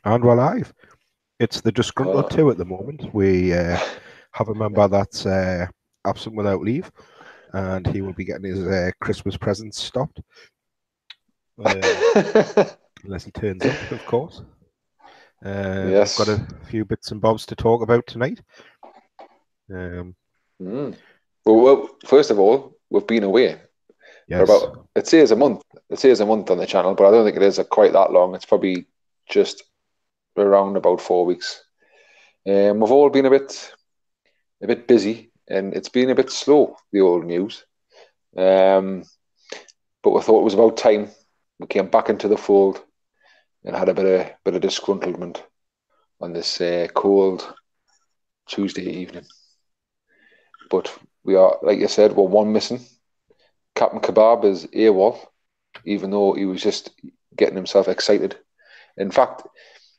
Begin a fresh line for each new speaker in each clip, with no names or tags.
And we're live. It's the Disgruntled
Oh.
2 at the moment. We have a member that's absent without leave, and he will be getting his Christmas presents stopped. Unless he turns up, of course. We've got
Yes.
a few bits and bobs to talk about tonight. Um,
Mm. Well, first of all, we've been away for
yes.
about, it says a month. It says a month on the channel, but I don't think it is quite that long. It's probably just around about 4 weeks. We've all been a bit busy, and it's been a bit slow, the old news. Um, but we thought it was about time we came back into the fold and had a bit of disgruntlement on this cold Tuesday evening. But we are, like you said, we're one missing. Captain Kebab is AWOL, even though he was just getting himself excited. In fact,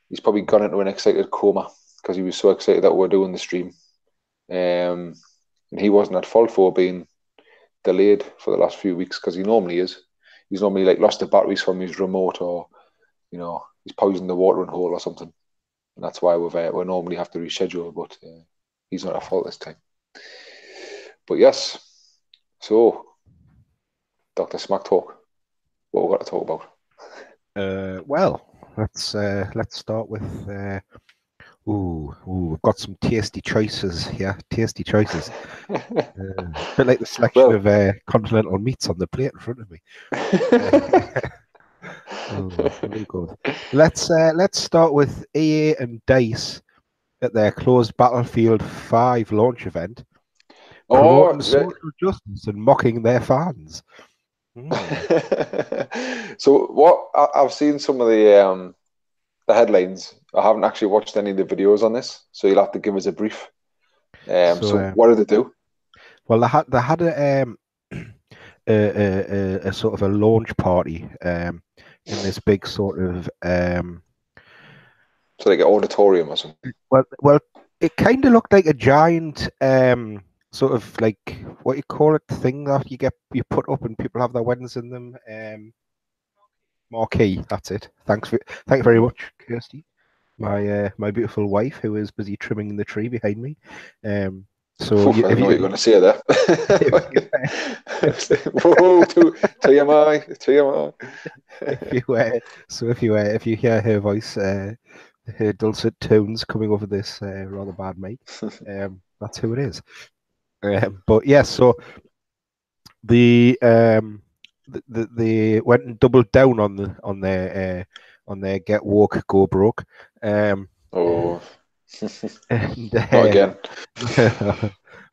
he's probably gone into an excited coma because he was so excited that we're doing the stream. And he wasn't at fault for being delayed for the last few weeks because he normally is. He's normally like lost the batteries from his remote, or he's poisoned the watering hole or something, and that's why we normally have to reschedule. But he's not at fault this time. But yes, so Dr. Smack Talk, what we got to talk about?
Well, let's start with. We've got some tasty choices here. Tasty choices. A bit like the selection
Well,
of continental meats on the plate in front of me. Oh, very good. Let's start with EA and Dice at their closed Battlefield 5 launch event, promoting
oh,
social justice and mocking their fans.
so what I've seen some of the headlines. I haven't actually watched any of the videos on this, so you'll have to give us a brief.
So,
So what did they do?
well, they had a sort of a launch party in this big sort of
So like an auditorium or something.
well, it kind of looked like a giant sort of like what you call it thing that you put up and people have their weddings in them. Marquee. That's it. Thank you very
Mm.
much, Kirsty, my beautiful wife, who is busy trimming the tree behind me. So
Oof, I didn't know what you were going to say there.
if you
Whoa, TMI, TMI.
if you if you hear her voice, her dulcet tones coming over this rather bad mic, that's who it is. But yes, so the they went and doubled down on their get woke go broke,
Oh,
and
not again.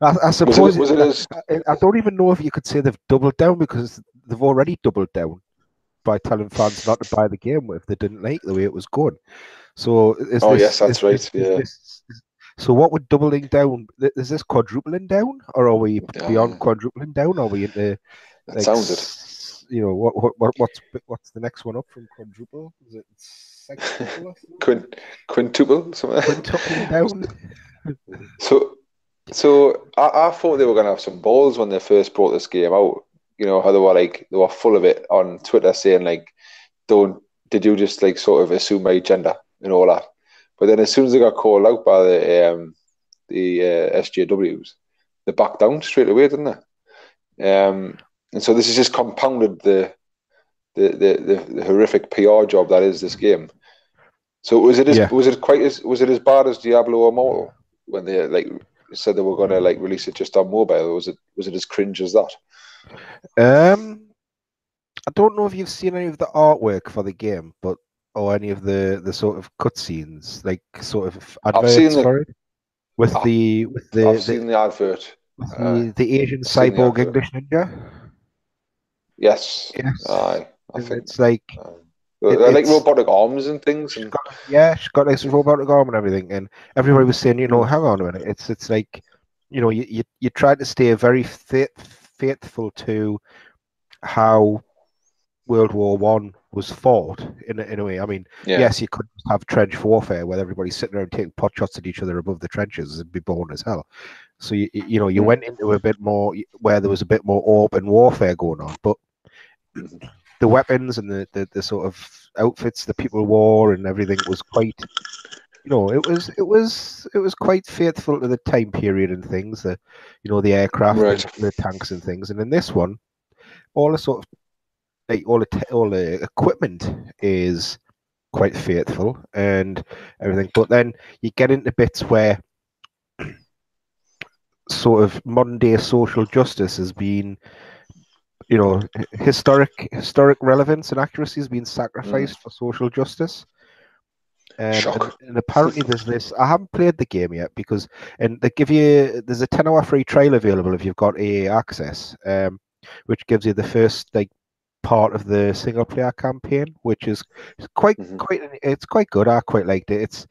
I
Was it?
suppose
Was it as?
I don't even know if you could say they've doubled down because they've already doubled down by telling fans not to buy the game if they didn't like the way it was going. So
Oh yes, that's right. Yeah.
so what would doubling down? Is this quadrupling down, or are we beyond
Oh,
quadrupling down? Are we into
that
like
sounds it.
what's the next one up from quadruple? Is it sextuple? I think?
Quint, quintuple, something.
Quintupling down?
So, so I thought they were going to have some balls when they first brought this game out. You know how they were full of it on Twitter, saying like, "Don't did you just like sort of assume my gender and all that?" But then as soon as they got called out by the SJWs, they backed down straight away, didn't they? And so this has just compounded the horrific PR job that is this game. So
Yeah.
was it as bad as Diablo Immortal when they like said they were going to like release it just on mobile? Or was it as cringe as that?
Um, I don't know if you've seen any of the artwork for the game, but or any of the sort of cutscenes, like sort of
I've seen
adverts
the
for it with
I-
the with
I've
the
seen the advert.
with
Uh,
the Asian
I've seen the
cyborg
advert.
English ninja.
Yes,
Yes,
aye. I
and
think
it's like
they're like
it's
robotic arms and things,
she's
and
got yeah, she's got like some robotic arm and everything, and everybody was saying,
mm,
hang on a minute, it's like, you try to stay very faithful to how World War One was fought in a way. I mean,
yeah,
yes, you could have trench warfare where everybody's sitting around taking pot shots at each other above the trenches and be boring as hell. So you
mm,
went into a bit more where there was a bit more open warfare going on, but
mhm.
the weapons and the sort of outfits the people wore and everything was quite, it was quite faithful to the time period and things. The aircraft and
Right.
the tanks and things. And in this one, all the sort of like all the equipment is quite faithful and everything. But then you get into bits where sort of modern day social justice has been, historic relevance and accuracy has been
Mm.
sacrificed for social justice. And,
Shock.
and apparently there's this. I haven't played the game yet and there's a 10-hour free trial available if you've got AA access, which gives you the first like part of the single player campaign, which is
Hmm.
it's quite good. I quite liked it.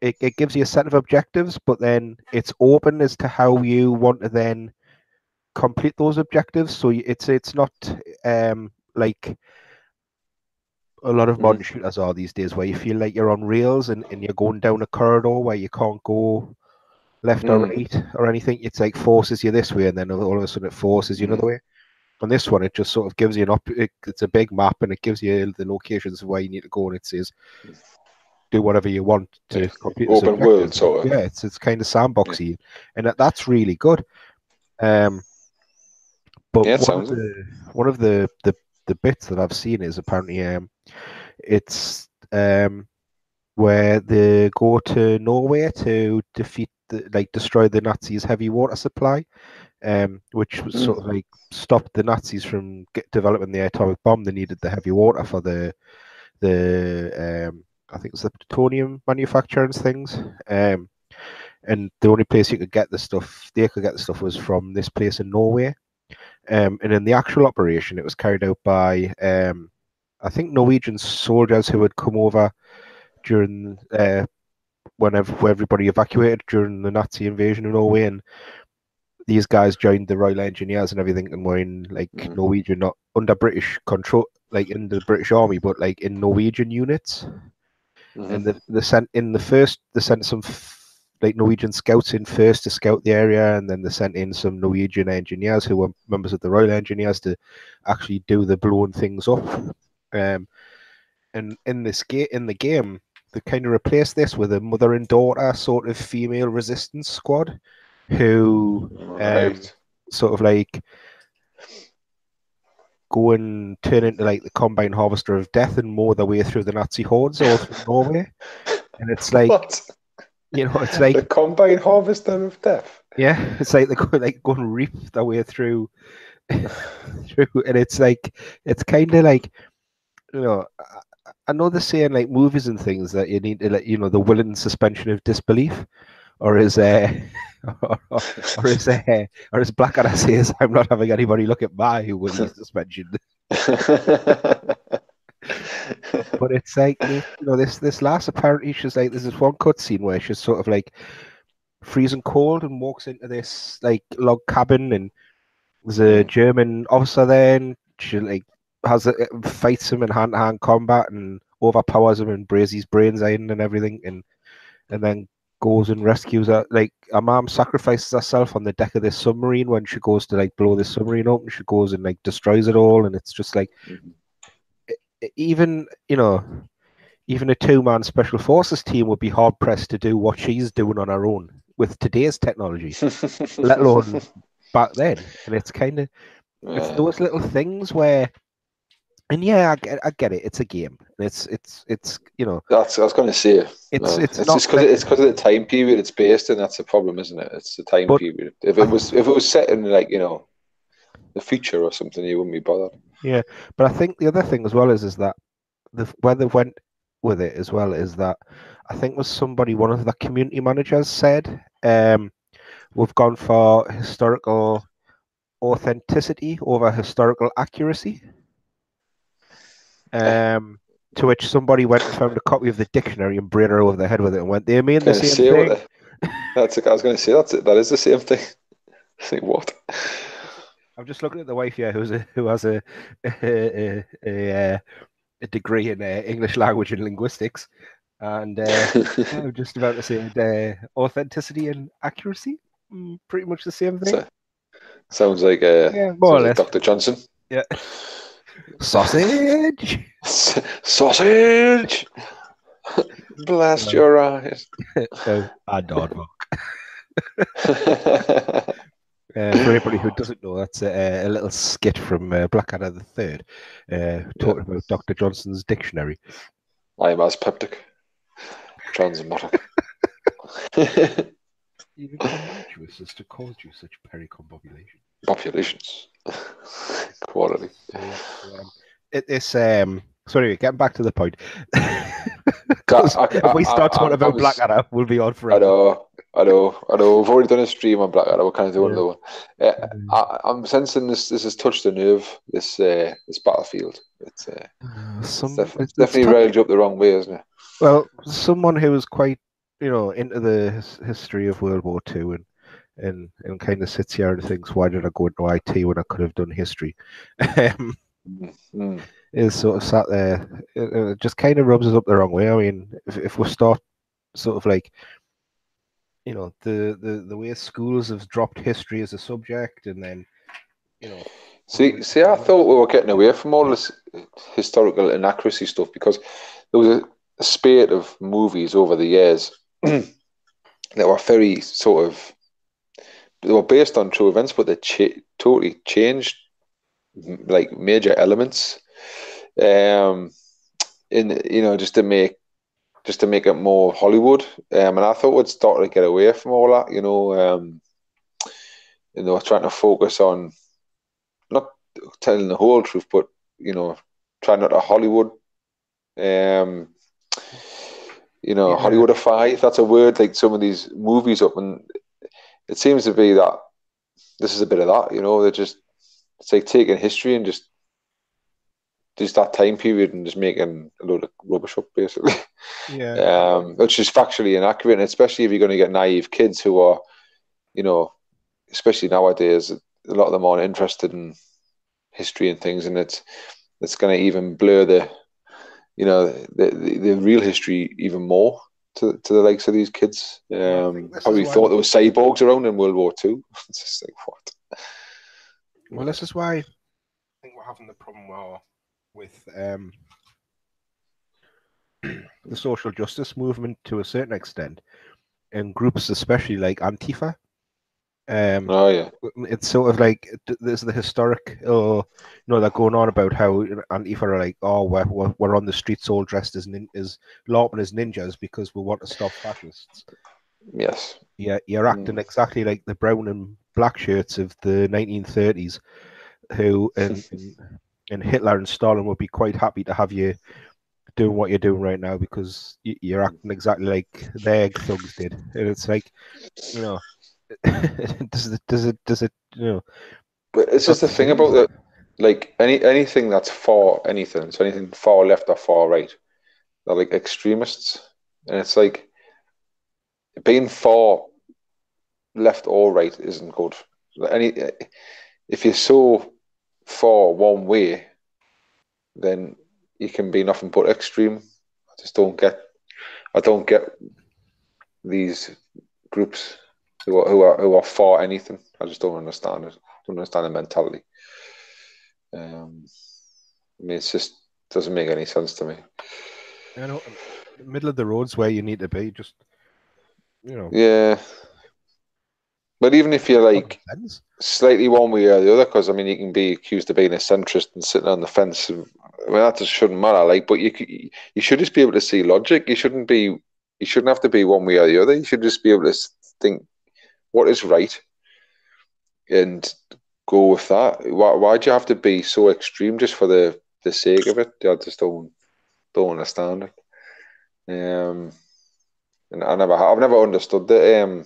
It gives you a set of objectives, but then it's open as to how you want to then complete those objectives. So it's not like a lot of modern
Hmm.
shooters are these days, where you feel like you're on rails and you're going down a corridor where you can't go left or
Mm.
right or anything. It's like forces you this way, and then all of a sudden it forces you
Hmm.
another way. On this one, it just sort of gives you it's a big map, and it gives you the locations of where you need to go, and it says do whatever you want
Yeah.
to complete this
Open
objective.
world, sort of.
Yeah, it's kind of
Yeah.
sandboxy, and that's really good. Um, but
Yeah, it
one of
sounds it.
the bits that I've seen is apparently it's where they go to Norway to defeat destroy the Nazis' heavy water supply, which was sort
Mm.
of like stopped the Nazis from developing the atomic bomb. They needed the heavy water for the I think it's the plutonium manufacturers things. And the only place they could get the stuff was from this place in Norway. And in the actual operation, it was carried out by I think Norwegian soldiers who had come over during whenever everybody evacuated during the Nazi invasion of Norway, and these guys joined the Royal Engineers and everything, and were in like
Mm.
Norwegian, not under British control, like in the British Army, but like in Norwegian units. And
Hmm.
they sent some like Norwegian scouts in first to scout the area, and then they sent in some Norwegian engineers who were members of the Royal Engineers to actually do the blowing things up. Um, and in the game, they kind of replaced this with a mother and daughter sort of female resistance squad, who
Right.
sort of like go and turn into like the combine harvester of death and mow their way through the Nazi hordes all through Norway. And it's like,
What?
it's
The
like,
combine harvester of death.
yeah, it's like they go and reap their way through, and it's like, it's kind of like, I know they're saying like movies and things that you need to like, the willing suspension of disbelief, or is or, or, or is or as Blackadder says, I'm not having anybody look at my willing suspension. But it's like this last apparently she's like there's this one cutscene where she's sort of like freezing cold and walks into this like log cabin, and there's a
Mm.
German officer there, and she like fights him in hand to hand combat and overpowers him and breaks his brains in and everything, and then goes and rescues her. Like her mom sacrifices herself on the deck of this submarine when she goes to like blow this submarine up, and she goes and like destroys it all, and it's just like
Mhm.
even even a two-man special forces team would be hard pressed to do what she's doing on her own with today's technology, let alone back then. And it's
Yeah.
those little things where, and yeah, I get it. It's a game. And it's
That's I was going to say.
it's
It's
not
just because
meant
it's
to
because
be,
of the time period it's based in. That's the problem, isn't it? It's the time
but
period. If
I,
it was set in like the future or something, you wouldn't be bothered.
yeah, but I think the other thing as well is that where they went with it as well is that I think was somebody one of the community managers said, we've gone for historical authenticity over historical accuracy.
Eh,
Um, to which somebody went and found a copy of the dictionary and brayed her over the head with it and went, "They mean the
Going to
same
say what
thing."
the, I was going to say that is the same thing. Say what?
I'm just looking at the wife here, who has a, a degree in English language and linguistics, and yeah, I'm just about to say authenticity and accuracy, pretty much the same thing.
So, sounds like
Yeah, more or less.
Dr. Johnson.
Yeah. Sausage.
Sausage! Blast your eyes.
And Aardvark. For anybody who doesn't know, that's a little skit from Blackadder the Third,
Yeah,
talking about Dr. Johnson's dictionary.
I'm aspeptic, transmotic.
Even conspicuous as to cause you such pericombobulation.
Populations. Quality.
So yes, so anyway, getting back to the point.
I,
'Cause if we start talking
I
about
was
Blackadder, we'll be on
I
forever.
know, I know, I know. We've already done a stream on Blackadder. We're kind of doing
Yeah.
another one. I'm sensing this has touched a nerve. This battlefield. It's
It's
definitely railed you up the wrong way, isn't it?
well, someone who was quite, into the history of World War Two and kind of sits here and thinks, why did I go into IT when I could have done history? Um,
Mm.
is sort of sat there. It just kind of rubs us up the wrong way. I mean, if we start sort of like, the way schools have dropped history as a subject, and then,
See, I thought we were getting away from all this historical inaccuracy stuff because there was a spate of movies over the years that were very sort of they were based on true events, but they totally changed like major elements, um, in just to make it more Hollywood. And I thought we'd start to get away from all that, trying to focus on not telling the whole truth, but trying not to Hollywood, um,
yeah,
Hollywoodify, if that's a word, like some of these movies up, and it seems to be that this is a bit of that, they're just it's like taking history and just that time period and just making a load of rubbish up, basically.
yeah,
Which is factually inaccurate, and especially if you're going to get naive kids who are, you know, especially nowadays, a lot of them aren't interested in history and things, and it's going to even blur the real history even more to the likes of these kids.
well, I think this is
Probably
why.
thought there were cyborgs around in World War Two. It's just like what?
Well, this is why I think we're having the problem with the social justice movement to a certain extent, and groups especially like Antifa. Um,
Oh yeah,
it's sort of like there's the historic, they're going on about how Antifa are like, oh, we're on the streets all dressed as LARPing as ninjas because we want to stop fascists.
yes.
Yeah, you're acting exactly like the brown and black shirts of the 1930s, who and Hitler and Stalin would be quite happy to have you doing what you're doing right now because you're acting exactly like their thugs did, and it's like, you know, does it
But it's
not
just the
to
thing
say.
about that, like anything that's far anything, so anything far left or far right, they're like extremists, and it's like being far left or right isn't good. Any if you're so far one way, then you can be nothing but extreme. I don't get these groups who are for anything. I just don't understand it. Don't understand the mentality. I mean, it's just doesn't make any sense to me.
I know, the middle of the road's where you need to be. Just
Yeah, but even if you're
common
like
sense.
slightly one way or the other, because I mean, you can be accused of being a centrist and sitting on the fence. I mean, that just shouldn't matter. Like, but you should just be able to see logic. You shouldn't have to be one way or the other. You should just be able to think what is right and go with that. Why do you have to be so extreme just for the sake of it? I just don't understand it. And I've never understood the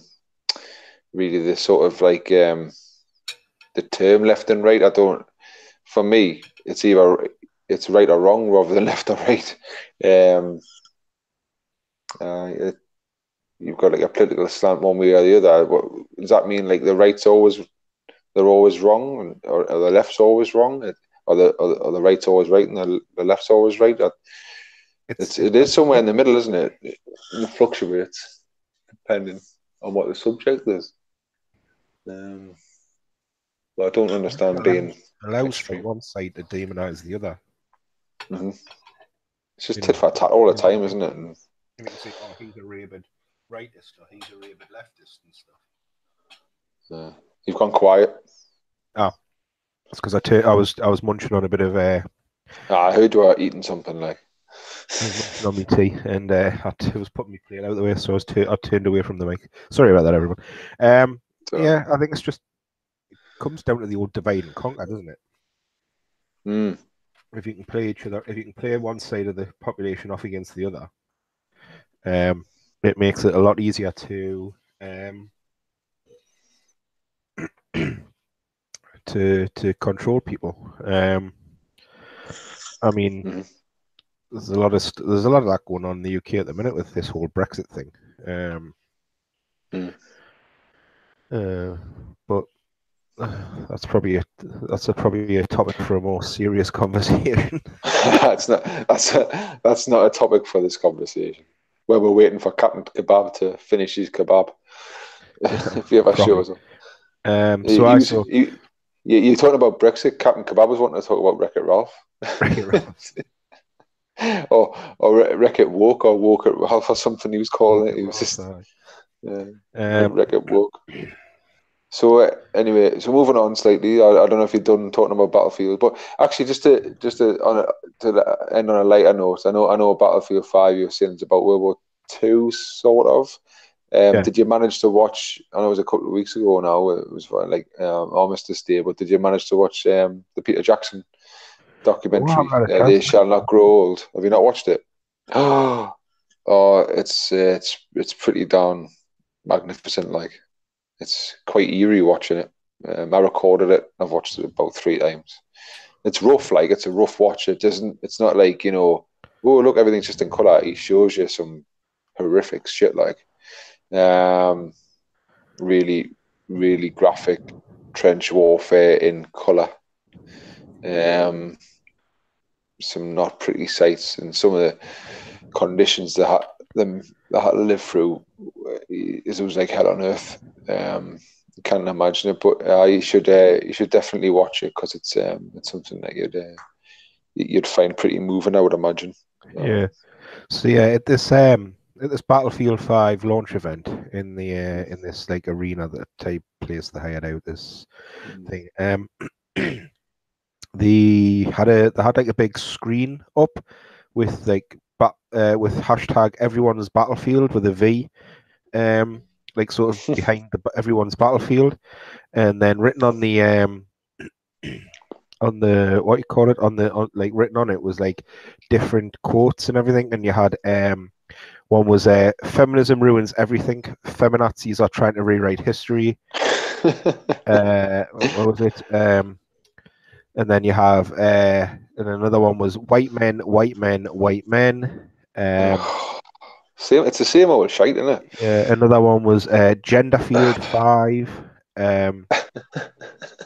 really the sort of like the term left and right. I don't. For me, it's right or wrong rather than left or right. Um, it, you've got like a political slant one way or the other. Does that mean like the right's always they're always wrong, or the left's always wrong, or the right's always right and the left's always right?
It's
It is somewhere in the middle, isn't it? It fluctuates depending on what the subject is. Um, But I don't understand being
allows for
extreme.
one side to demonize the other.
Mm-hmm. It's just
You
tit
know,
for tat all the time, isn't it? And
you can say, "Oh, he's a rabid rightist," or "He's a rabid leftist," and stuff.
you've gone quiet.
Oh, it's because I was munching on a bit of
I heard you were eating something like.
I was munching on my tea, and it was putting me plate out of the way, so I turned away from the mic. Sorry about that, everyone. Yeah, I think it's just comes down to the old divide and conquer, doesn't it?
Mm.
If you can play each other, if you can play one side of the population off against the other, it makes it a lot easier to to control people. I mean,
Mm-hmm.
there's a lot of that going on in the UK at the minute with this whole Brexit thing. But that's probably a topic for a more serious conversation.
that's not a topic for this conversation. Where we're waiting for Captain Kebab to finish his kebab.
Yeah,
If he ever
probably.
shows up. You're talking about Brexit. Captain Kebab was wanting to talk about Wreck-It Ralph. or Wreck-It Woke or Woke-It Ralph or something he was calling it. He was just Wreck-It Woke. So anyway, so moving on slightly, I don't know if you're done talking about Battlefield, but actually to end on a lighter note, I know Battlefield 5 you're saying it's about World War II sort of. Did you manage to watch? I know it was a couple of weeks ago now. It was like Armistice Day, but did you manage to watch the Peter Jackson documentary? They shall not grow old. Have you not watched it? Oh, it's pretty darn magnificent. Like it's quite eerie watching it. I recorded it. I've watched it about 3 times. It's rough. Like it's a rough watch. It doesn't. It's not like oh look, everything's just in color. He shows you some horrific shit. Like really, really graphic trench warfare in color. Some not pretty sights, and some of the conditions they had to live through. It was like hell on earth. Can't imagine it, but you should definitely watch it because it's something that you'd find pretty moving, I would imagine.
Yeah. So yeah, at this Battlefield 5 launch event in this like arena that type place they hired out this thing. They had like a big screen up with like with hashtag everyone's battlefield with a V, like sort of behind everyone's battlefield, and then written on the what you call it like written on it was like different quotes and everything, and you had one was feminism ruins everything, feminazis are trying to rewrite history. What was it? And then you have and another one was white men, white men, white men.
It's the same old shite, isn't it?
Another one was Genderfield 5. Then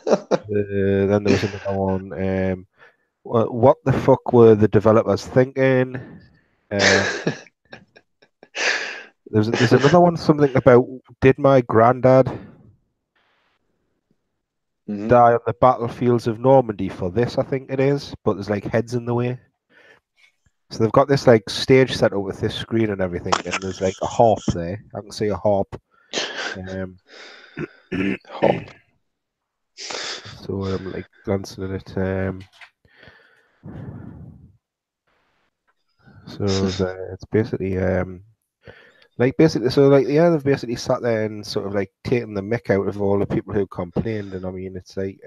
there was another one. What the fuck were the developers thinking? There's another one, something about did my granddad die on the battlefields of Normandy for this? I think it is, but there's like heads in the way. So they've got this like stage set up with this screen and everything, and there's like a harp there. I can see a harp.
Harp.
So I'm like glancing at it. It's basically they've basically sat there and sort of like taken the mick out of all the people who complained, and I mean it's like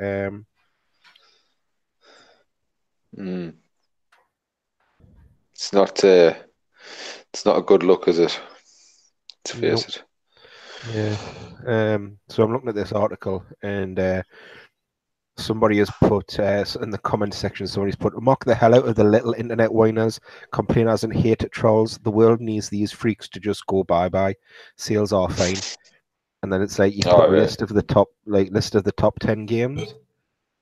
it's not a good look, is it? To face it.
Yeah. So I'm looking at this article, and somebody has put in the comment section. Somebody's put, "Mock the hell out of the little internet whiners, complainers, and hate trolls. The world needs these freaks to just go bye bye. Sales are fine." And then it's like you put a list of the top 10 games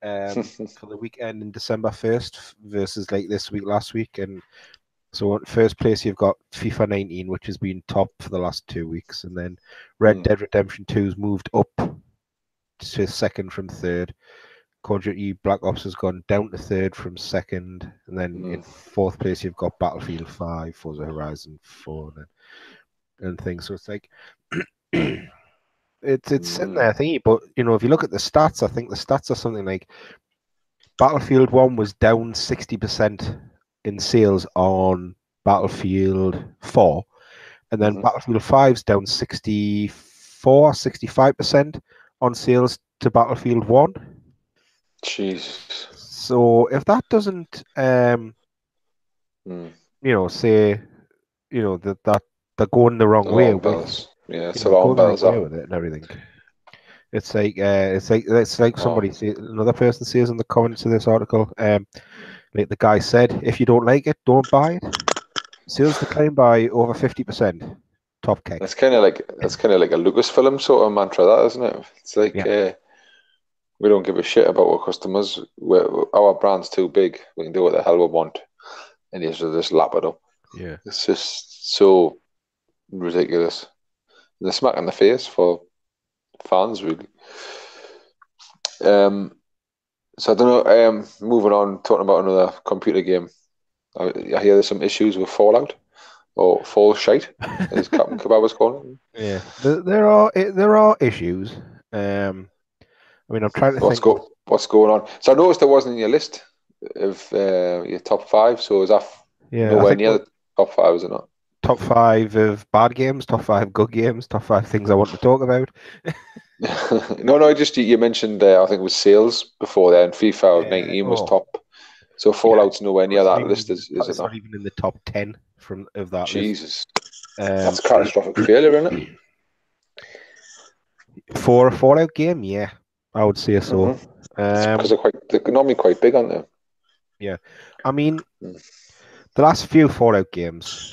for the weekend in December 1st versus like this week, last week, and so in first place you've got FIFA 19, which has been top for the last 2 weeks, and then Red Dead Redemption 2's moved up to second from third. Call of Duty Black Ops has gone down to third from second, and then in fourth place you've got Battlefield 5, Forza Horizon 4, and things. So it's like it's sitting there thingy, but if you look at the stats, I think the stats are something like Battlefield 1 was down 60% in sales on Battlefield 4, and then Battlefield 5's down 65% on sales to Battlefield 1.
Jesus.
So if that doesn't, say, that they're going the wrong way
Alarm
with,
bells. Yeah, it's alarm
going the wrong
bells
way
up.
with it and everything. It's like somebody another person says in the comments of this article, like the guy said, if you don't like it, don't buy it. Sales declined by over 50%. Top keg.
That's kind of like a Lucasfilm sort of mantra, that isn't it? It's like we don't give a shit about our customers. Our brand's too big. We can do what the hell we want, and you just lap it up.
Yeah,
it's just so ridiculous. And a smack in the face for fans, really. So I don't know. Moving on, talking about another computer game. I hear there's some issues with Fallout or Fall Shite, as Captain Kebab was calling it.
Yeah, there are issues. I mean, I'm trying to think.
What's going on? So I noticed there wasn't in your list of your top 5. So is that nowhere near the top 5? Is it not?
Top 5 of bad games, top 5 good games, top 5 things I want to talk about.
No, just you mentioned I think it was sales before then. FIFA 19 was top. So Fallout's nowhere near that list, is it not?
It's not even in the top 10 of that
Jesus.
list.
That's a catastrophic failure, isn't it?
For a Fallout game, yeah, I would say so.
Because they're normally quite big, aren't they?
Yeah, I mean, the last few Fallout games,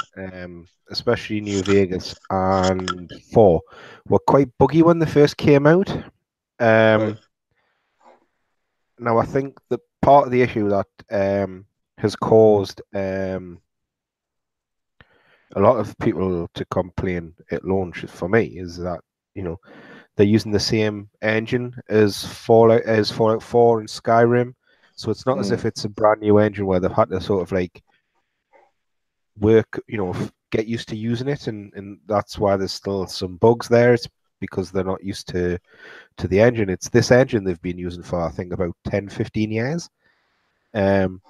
especially New Vegas and 4, were quite buggy when they first came out. Now, I think that part of the issue that has caused a lot of people to complain at launch for me is that they're using the same engine as Fallout 4 and Skyrim, so it's not as if it's a brand new engine where they've had to sort of like work, get used to using it, and that's why there's still some bugs there. It's because they're not used to the engine. It's this engine they've been using for, I think, about 10, 15 years. So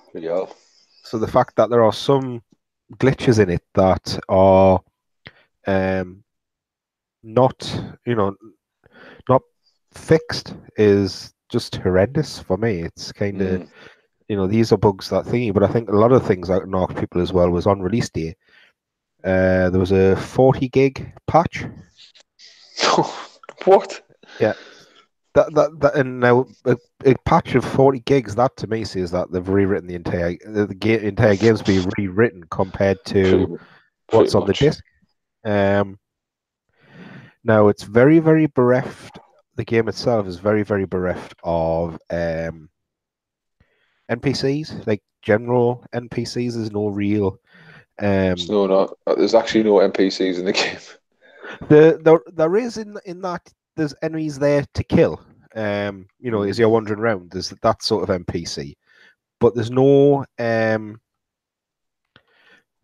the fact that there are some glitches in it that are not fixed is just horrendous for me. It's kind of these are bugs that thingy, but I think a lot of things that knocked people as well was on release day. There was a 40 gig patch.
What?
Yeah. That and now a patch of 40 gigs, that to me says that they've rewritten the entire game's being rewritten compared to what's on the disc. Now it's very, very bereft. The game itself is very, very bereft of NPCs, like general NPCs. There's no real.
There's actually no NPCs in the game.
There is in that there's enemies there to kill. As you're wandering around, there's that sort of NPC, but there's no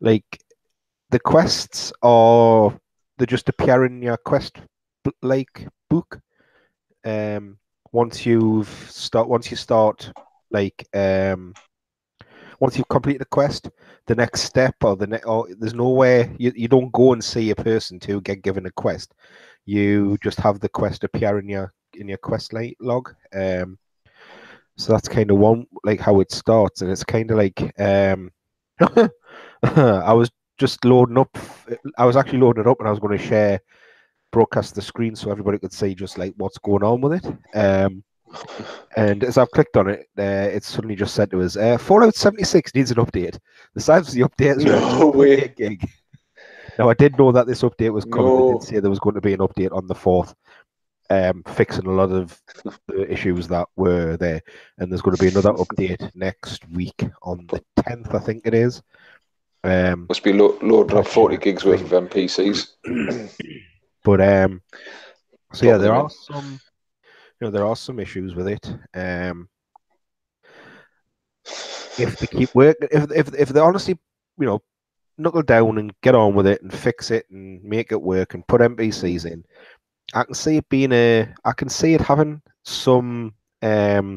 like the quests are they just appear in your quest book. Once you start like once you've completed a quest, the next step or there's nowhere you don't go and see a person to get given a quest. You just have the quest appear in your quest log. So that's kind of one like how it starts, and it's kind of like I was just loading up. I was actually loading it up, and I was going to broadcast the screen so everybody could see just like what's going on with it. And as I've clicked on it, it suddenly just said to us, Fallout 76 needs an update. The size of the update is around 2.8 gig. Now, I did know that this update was coming. They did say there was going to be an update on the 4th, fixing a lot of the issues that were there. And there's going to be another update next week on the 10th, I think it is.
Must be loading up 40 gigs worth of NPCs.
But, so yeah, there are some... there are some issues with it. If they keep working, if they honestly, you know, knuckle down and get on with it and fix it and make it work and put NPCs in, I can see it being I can see it having some, there's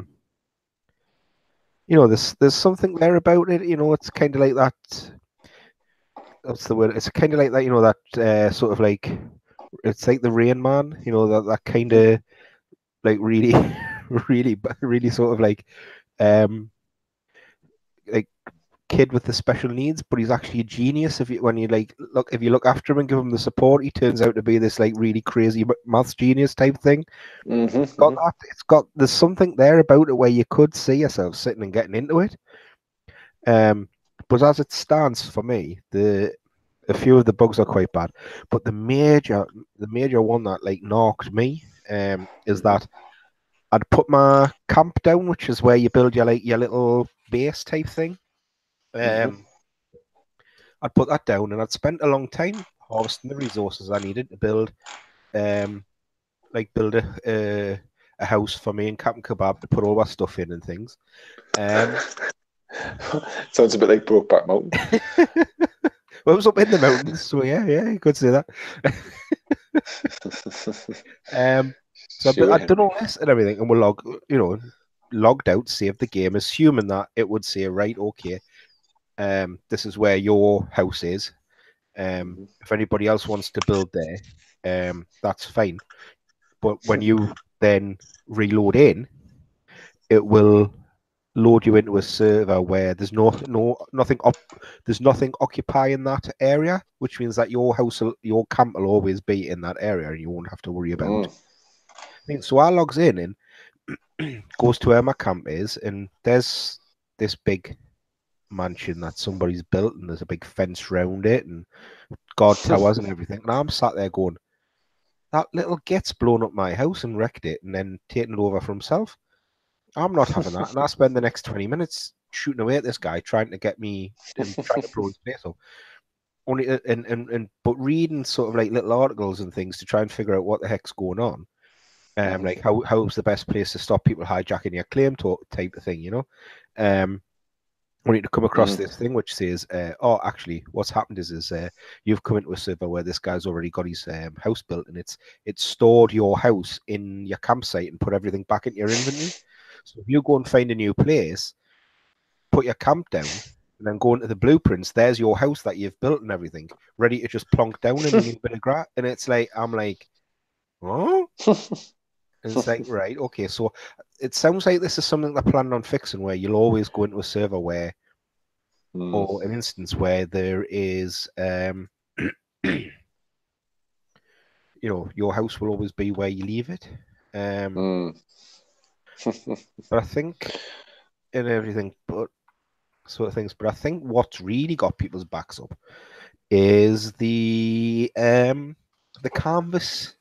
something there about it. It's kind of like that. What's the word? It's kind of like that. That sort of like it's like the Rain Man. That kind of like really, really sort of um like kid with the special needs, but he's actually a genius. When you if you look after him and give him the support, he turns out to be this like really crazy maths genius type thing. It's got that. There's something there about it where you could see yourself sitting and getting into it. But as it stands for me, a few of the bugs are quite bad. But the major one that like knocked me is that I'd put my camp down, which is where you build your little base type thing. I'd put that down, and I'd spent a long time harvesting the resources I needed to build, build a house for me and Captain Kebab to put all that stuff in and things.
Sounds a bit like Brokeback Mountain.
Well, it was up in the mountains, so yeah, you could say that. So I'd done all this and everything, and we're logged out, saved the game, assuming that it would say, right, okay, this is where your house is. If anybody else wants to build there, that's fine. But when you then reload in, it will load you into a server where there's nothing occupying that area, which means that your camp will always be in that area, and you won't have to worry about. So I logs in and goes to where my camp is, and there's this big mansion that somebody's built, and there's a big fence around it, and guard towers and everything. And I'm sat there going, that little git's blown up my house and wrecked it, and then taken it over for himself. I'm not having that. And I spend the next 20 minutes shooting away at this guy, trying to get me and trying to blow his face up. But reading sort of like little articles and things to try and figure out what the heck's going on. Like how's the best place to stop people hijacking your claim type of thing, we need to come across this thing which says, actually, what's happened is you've come into a server where this guy's already got his house built, and it's stored your house in your campsite and put everything back into your inventory. So if you go and find a new place, put your camp down, and then go into the blueprints, there's your house that you've built and everything, ready to just plonk down in a new bit of grass. And it's like, I'm like, oh? And it's like, right, okay. So it sounds like this is something they're planning on fixing, where you'll always go into a server where, or an instance where there is, your house will always be where you leave it. But I think in everything, but sort of things. But I think what's really got people's backs up is the canvas,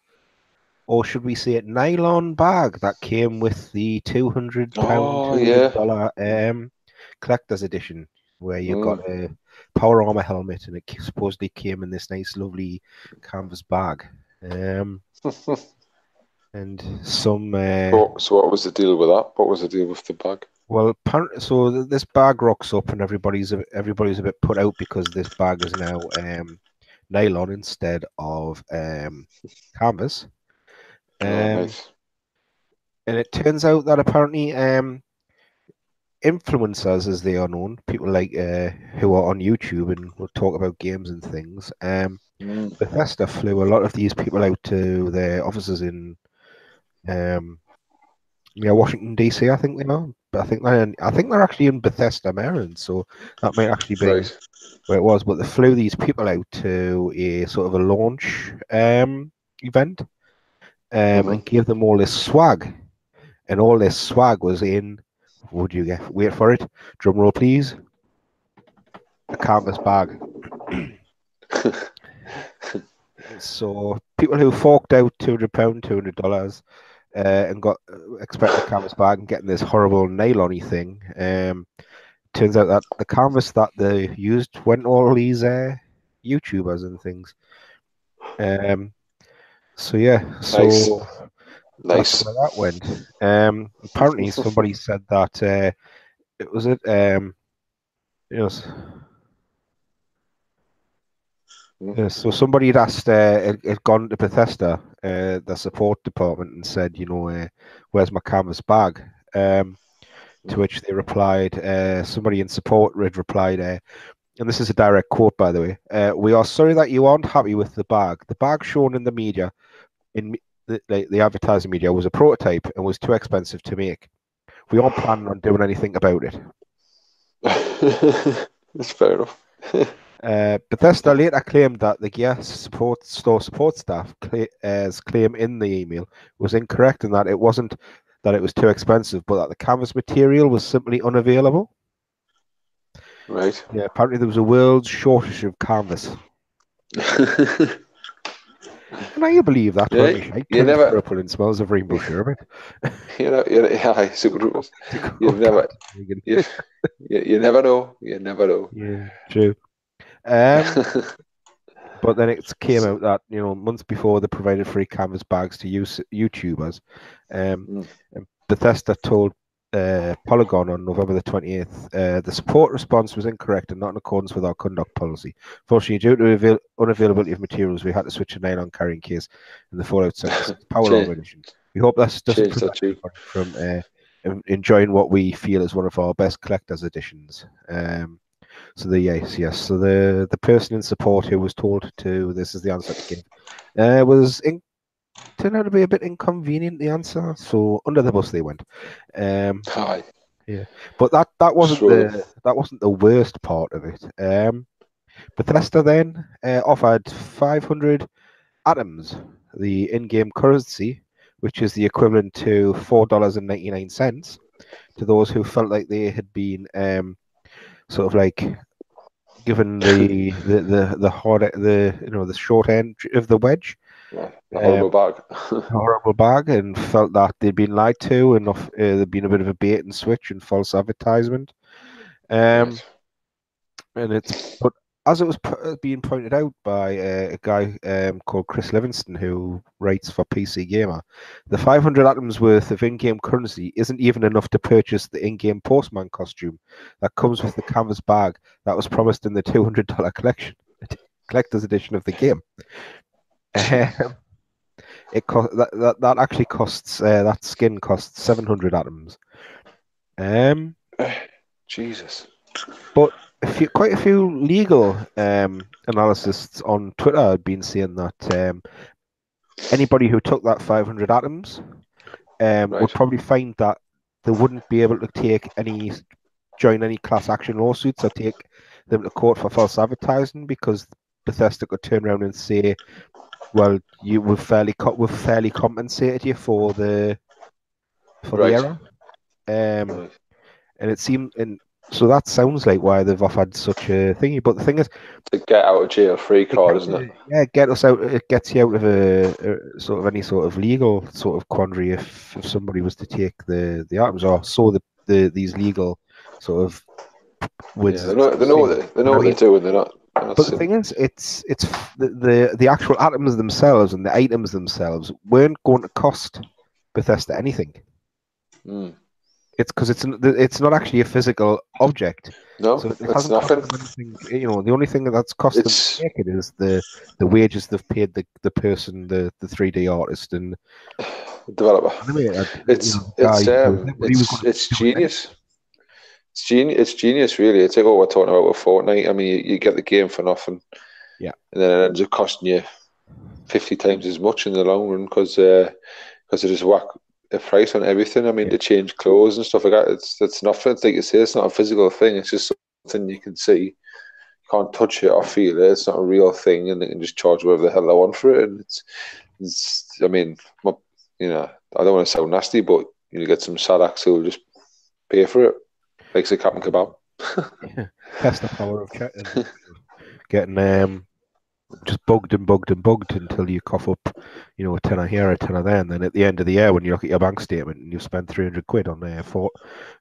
or should we say it, nylon bag that came with the £200 $200 collector's edition, where you got a power armor helmet, and it supposedly came in this nice, lovely canvas bag. And some.
So what was the deal with that? What was the deal with the bag?
Well, so this bag rocks up, and everybody's a bit put out because this bag is now nylon instead of canvas.
Nice.
And it turns out that apparently influencers, as they are known, people like who are on YouTube and will talk about games and things. Bethesda flew a lot of these people out to their offices in Washington DC, I think they are. But I think they're actually in Bethesda, Maryland, so that might actually be where it was. But they flew these people out to a sort of a launch event and gave them all this swag. And all this swag was in, would you get, wait for it, drum roll please, a canvas bag. So people who forked out £200, $200 and got expecting a canvas bag and getting this horrible nylon-y thing. Turns out that the canvas that they used went all these YouTubers and things. So yeah, so
nice. Nice.
That's where that went. Apparently, somebody said that it was it. You know, so somebody had asked, had gone to Bethesda, the support department, and said, where's my canvas bag? To which they replied, somebody in support had replied, and this is a direct quote, by the way. We are sorry that you aren't happy with the bag. The bag shown in the media, in the advertising media, was a prototype and was too expensive to make. We aren't planning on doing anything about it.
That's fair enough.
Bethesda later claimed that the Gear store support staff claim in the email was incorrect and that it wasn't that it was too expensive, but that the canvas material was simply unavailable.
Right.
Yeah, apparently there was a world shortage of canvas. Can I believe that?
Yeah, you
Turns
never,
purple and smells of rainbow sherbet.
yeah, super troopers. You've never, you never know. You never know.
Yeah, true. But then it came out that months before they provided free canvas bags to YouTubers. And Bethesda told Polygon on November the 28th, the support response was incorrect and not in accordance with our conduct policy. Fortunately, due to unavailability of materials, we had to switch a nylon carrying case in the Fallout 76 Power Armor Edition. We hope this doesn't prevent anybody from enjoying what we feel is one of our best collector's editions. So yes. So the person in support who was told to this is the answer to give turned out to be a bit inconvenient. The answer, so under the bus they went. Yeah, but that wasn't the worst part of it. Bethesda then offered 500 atoms, the in-game currency, which is the equivalent to $4.99, to those who felt like they had been sort of like given the short end of the wedge.
Yeah, a horrible bag.
Horrible bag, and felt that they'd been lied to and there'd been a bit of a bait and switch and false advertisement.
Right.
But as it was being pointed out by a guy called Chris Livingston, who writes for PC Gamer, the 500 atoms worth of in-game currency isn't even enough to purchase the in-game postman costume that comes with the canvas bag that was promised in the $200 collector's edition of the game. That actually costs that skin costs 700 atoms.
Jesus.
But quite a few legal analysts on Twitter had been saying that anybody who took that 500 atoms would probably find that they wouldn't be able to join any class action lawsuits or take them to court for false advertising, because Bethesda could turn around and say, well, we've fairly compensated you for the error. And it seemed, and so that sounds like why they've offered such a thingy. But the thing is,
the get out of jail free card, isn't it?
Yeah, get us out. It gets you out of a sort of any sort of legal sort of quandary if somebody was to take the items or saw these legal sort of words.
Yeah, they know what they're doing. They're not.
But the thing is, it's the actual atoms themselves and the items themselves weren't going to cost Bethesda anything. It's because it's not actually a physical object.
No,
so
it's nothing.
The only thing that's cost them to make it is the wages they've paid the person, the 3D artist and
developer. It's genius. It's genius, really. It's like what we're talking about with Fortnite. I mean, you get the game for nothing.
Yeah.
And then it ends up costing you 50 times as much in the long run because they just whack the price on everything. I mean, they change clothes and stuff like that. It's nothing. It's like you say, it's not a physical thing. It's just something you can see. You can't touch it or feel it. It's not a real thing, and they can just charge whatever the hell they want for it. And it's I mean, I don't want to sound nasty, but you get some sad acts who'll just pay for it. Makes a Captain Kebab.
Test the power of getting just bugged until you cough up, a tenner here, a tenner there, and then at the end of the year, when you look at your bank statement and you've spent 300 quid on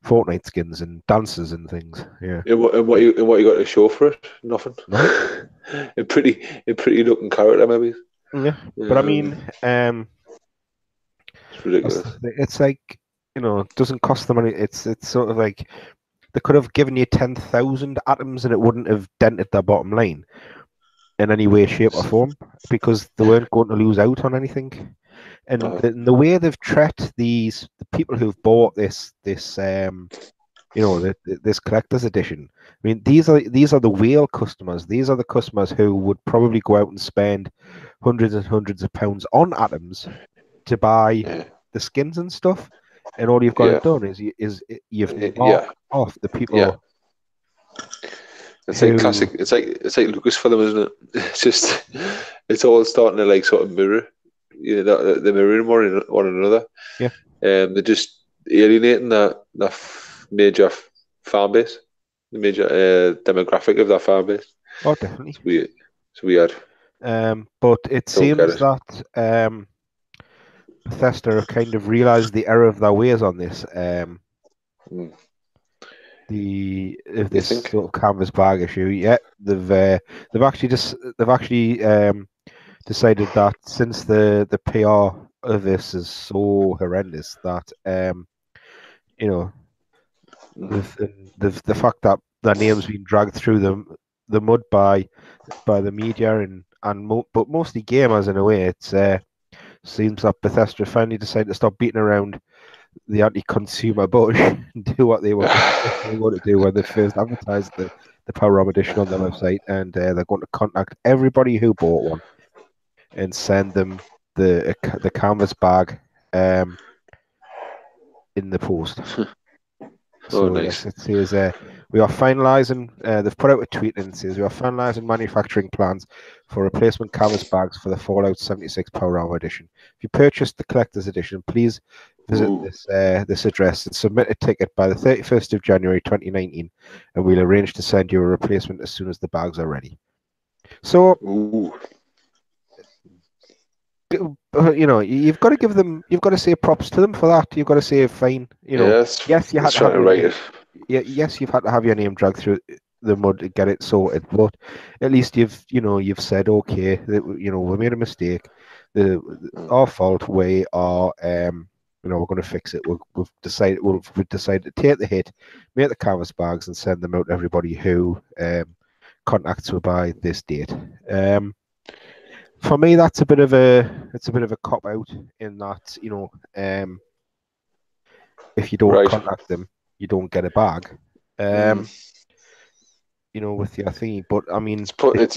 Fortnite skins and dances and things. Yeah.
And what you got to show for it? Nothing.
No.
a pretty looking character, maybe.
Yeah. But I mean,
It's ridiculous.
It's like, it doesn't cost them any. It's sort of like they could have given you 10,000 atoms and it wouldn't have dented their bottom line in any way, shape, or form because they weren't going to lose out on anything. And
Uh,
the way they've treated the people who've bought this this collector's edition. I mean, these are the whale customers. These are the customers who would probably go out and spend hundreds and hundreds of pounds on atoms to buy
yeah,
the skins and stuff. And all you've gone and
yeah,
done is you've
yeah,
knocked off the
yeah.
people
It's like classic.
who,
It's like Lucasfilm, isn't it? It's just it's all starting to like sort of mirror, they're mirroring one another.
yeah,
They're just alienating that major fan base, the major demographic of that fan base.
oh, definitely.
It's weird. It's weird.
But it
Don't get
seems
it.
that Bethesda have kind of realized the error of their ways on this.
Mm.
The If
You
this
think?
sort of canvas bag issue, yeah, they've actually decided that since the PR of this is so horrendous that you know
Mm.
the fact that their name's been dragged through the mud by the media but mostly gamers in a way. It's seems that Bethesda finally decided to stop beating around the anti-consumer bush and do what they were going to do when they first advertised the Power Armor edition on their website, and they're going to contact everybody who bought one and send them the canvas bag in the post.
Oh,
So yes,
nice.
it says we are finalising. They've put out a tweet and it says we are finalising manufacturing plans for replacement canvas bags for the Fallout 76 Power Armor Edition. If you purchased the collector's edition, please visit
Ooh.
this address and submit a ticket by the 31st of January 2019, and we'll arrange to send you a replacement as soon as the bags are ready. So
Ooh.
you've got to give them, you've got to say props to them for that. You've got to say fine.
Yes,
Yes, you had
it's
to
trying
have
to
your
write
name.
it.
Yes, you've had to have your name dragged through the mud to get it sorted, but at least you've said okay, that we made a mistake, our fault. We are we're going to fix it. We've decided to take the hit, make the canvas bags, and send them out to everybody who contacts us by this date. For me, that's a bit of a cop out in that if you don't
Right.
contact them, you don't get a bag.
Mm.
With your thingy. But I mean,
It's putting the
if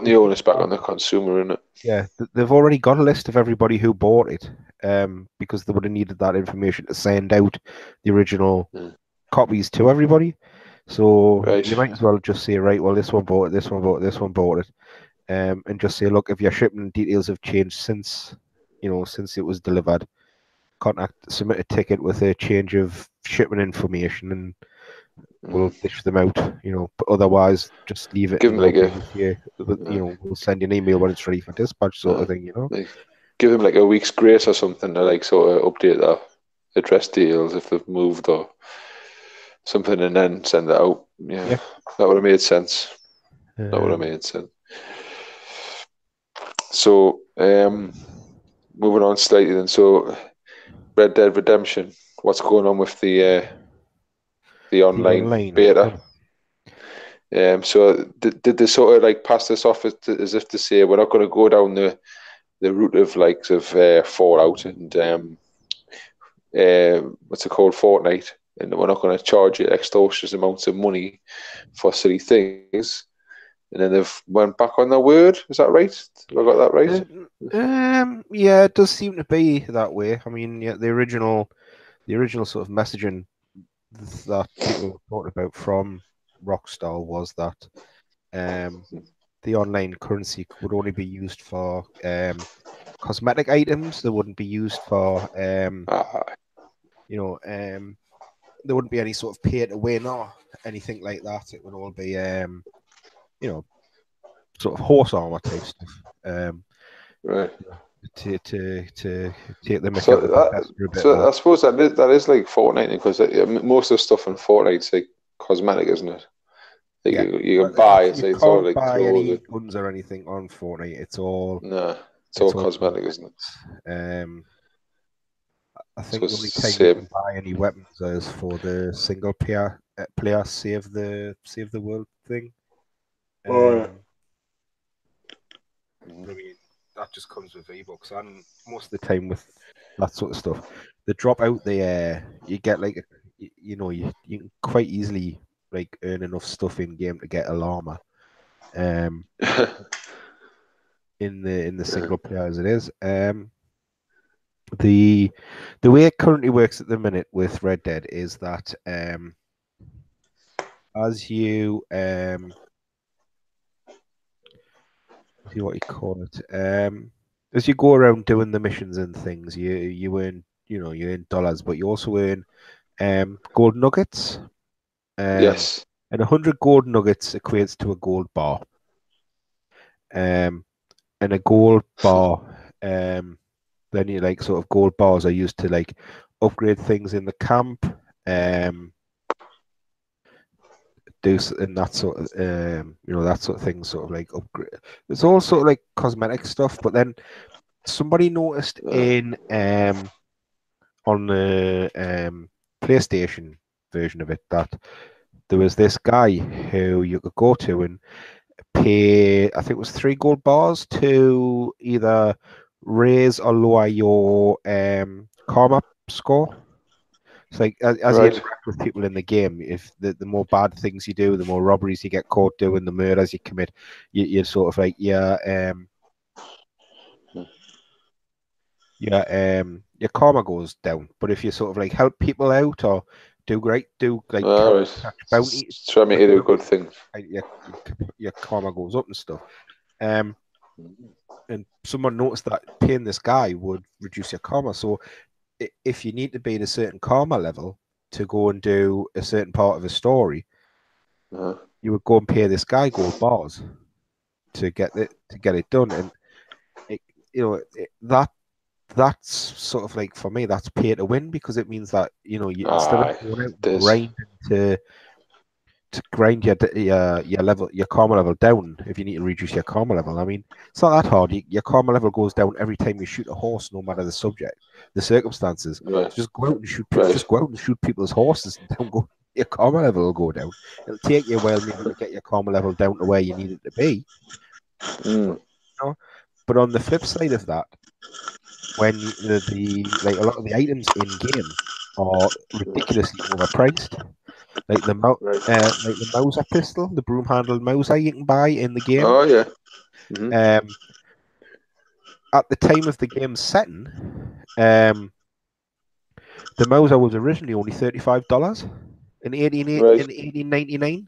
you
onus back
have,
on the consumer, isn't it?
yeah, they've already got a list of everybody who bought it, because they would have needed that information to send out the original
Mm.
copies to everybody. So
Right.
you might as well just say, right, well, this one bought it, this one bought it, this one bought it, and just say, look, if your shipping details have changed since it was delivered, submit a ticket with a change of shipment information, and we'll
Mm.
dish them out. But otherwise, just leave it
Give
and
them
they'll
like
be
a
with you.
uh,
We'll send you an email when it's ready for dispatch, sort of
uh,
thing.
like give them like a week's grace or something to like sort of update their address details if they've moved or something, and then send it out. Yeah,
Yeah.
that would have made sense. That would have
Um,
made sense. So, moving on slightly then. So, Red Dead Redemption. What's going on with the
the
online
online.
beta?
Oh,
So did they sort of like pass this off as if to say we're not going to go down the route of likes of Fallout and what's it called, Fortnite, and we're not going to charge you extortionate amounts of money for silly things. And then they've went back on their word. Is that right? Have I got that right?
yeah, it does seem to be that way. I mean, yeah, the original sort of messaging that people talked about from Rockstar was that um, the online currency would only be used for cosmetic items. They wouldn't be used for
Ah,
there wouldn't be any sort of pay to win or anything like that. It would all be you know sort of horse armor type stuff.
right.
To take the mick
So
out of Bethesda a bit
so
more.
I suppose that is like Fortnite because most of the stuff in Fortnite's like cosmetic, isn't it? Like
Yeah.
you
Well,
can buy
you
it's all
can't
like
buy
clothes.
any guns or anything on Fortnite. It's all
No, it's all
it's all
cosmetic, isn't it?
um I
So
think the
it's
only
the
time you
same.
can buy any weapons is for the single player save the world thing.
Oh, yeah.
But I mean, that just comes with V-Bucks, and most of the time with that sort of stuff, the drop out there, you get like you can quite easily like earn enough stuff in game to get a llama. Um, in the
Yeah.
single player as it is. The the way it currently works at the minute with Red Dead is that as you see what you call it as you go around doing the missions and things, you earn you earn dollars, but you also earn gold nuggets. Um,
Yes.
and 100 gold nuggets equates to a gold bar. Um, and a gold bar, then you like sort of gold bars are used to like upgrade things in the camp. Um, and that sort of that sort of thing, sort of like upgrade. There's all sort of like cosmetic stuff, but then somebody noticed
Uh,
in on the PlayStation version of it that there was this guy who you could go to and pay, I think it was 3 gold bars to either raise or lower your karma score. It's like as you
right.
interact with people in the game, if the more bad things you do, the more robberies you get caught doing, the murders you commit, you're sort of like your karma goes down. But if you sort of like help people out or do like
All right.
catch bounties,
Try to make
for
it a good
example,
thing.
like, your karma goes up and stuff. Um, and someone noticed that paying this guy would reduce your karma. So if you need to be at a certain karma level to go and do a certain part of a story,
Uh,
you would go and pay this guy gold bars to get it done. And it, that's sort of like, for me, that's pay to win, because it means that you, instead of
aye.
going out and
There's
grinding to grind your level, your karma level down, if you need to reduce your karma level. I mean, it's not that hard. Your karma level goes down every time you shoot a horse, no matter the subject, the circumstances.
right.
So just go out and shoot,
Right.
just go out and shoot people's horses, and don't go. Your karma level will go down. It'll take you a while maybe to get your karma level down to where you need it to be.
Mm.
But, but on the flip side of that, when the like a lot of the items in game are ridiculously overpriced. Like
Right.
like the Mauser pistol, the broom handled Mauser you can buy in the game.
Oh yeah. Mm-hmm.
Um, at the time of the game's setting, the Mauser was originally only $35
Right.
in 1899.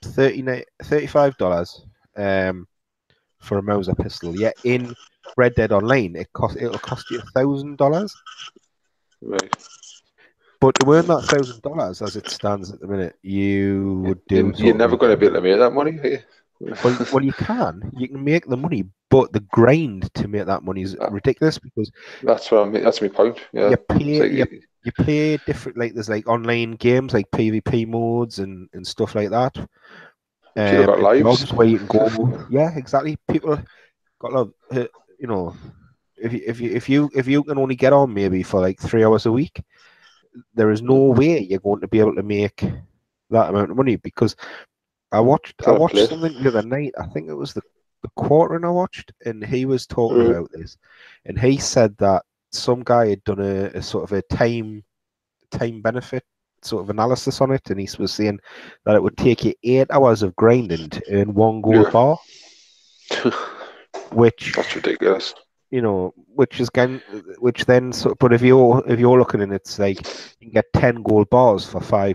$35 for a Mauser pistol. Yet in Red Dead Online, it'll cost you $1,000.
Right.
But to earn that $1,000 as it stands at the minute, you would do
You're
sort of
never
like
going to be able to make that money, are you?
well, you can make the money, but the grind to make that money is
That-
ridiculous, because
That's what I mean. That's my point. Yeah.
you
It's
pay
like
you play different, like there's like online games like PvP modes and stuff like that.
people got
And
lives.
jobs where you can go. Yeah, exactly. People got love. You know, if you can only get on maybe for like 3 hours a week, there is no
Mm.
way you're going to be able to make that amount of money, because I
Fair
watched
play.
something the other night. I think it was the quartering I watched, and he was talking
Mm.
about this, and he said that some guy had done a sort of a time benefit sort of analysis on it, and he was saying that it would take you 8 hours of grinding to earn one gold
Yeah.
bar, which
That's ridiculous.
which is which then but if you're looking, and it's like you can get 10 gold bars for £5.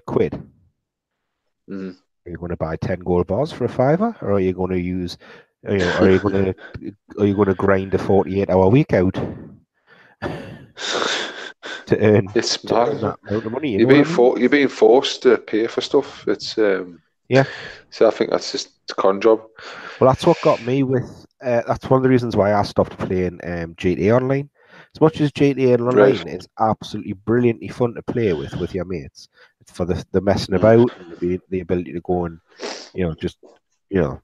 Mm.
Are you going to buy 10 gold bars for a fiver, or are you going to use, are you going to grind a 48-hour week out to
It's
earn
mad.
that amount of money? You know what I mean?
You're being forced to pay for stuff. It's
Yeah.
so I think that's just a con job.
Well, that's what got me with. That's one of the reasons why I stopped playing GTA Online. As much as GTA
Right.
Online is absolutely brilliantly fun to play with your mates, for the messing
Mm.
about and the ability to go and just you know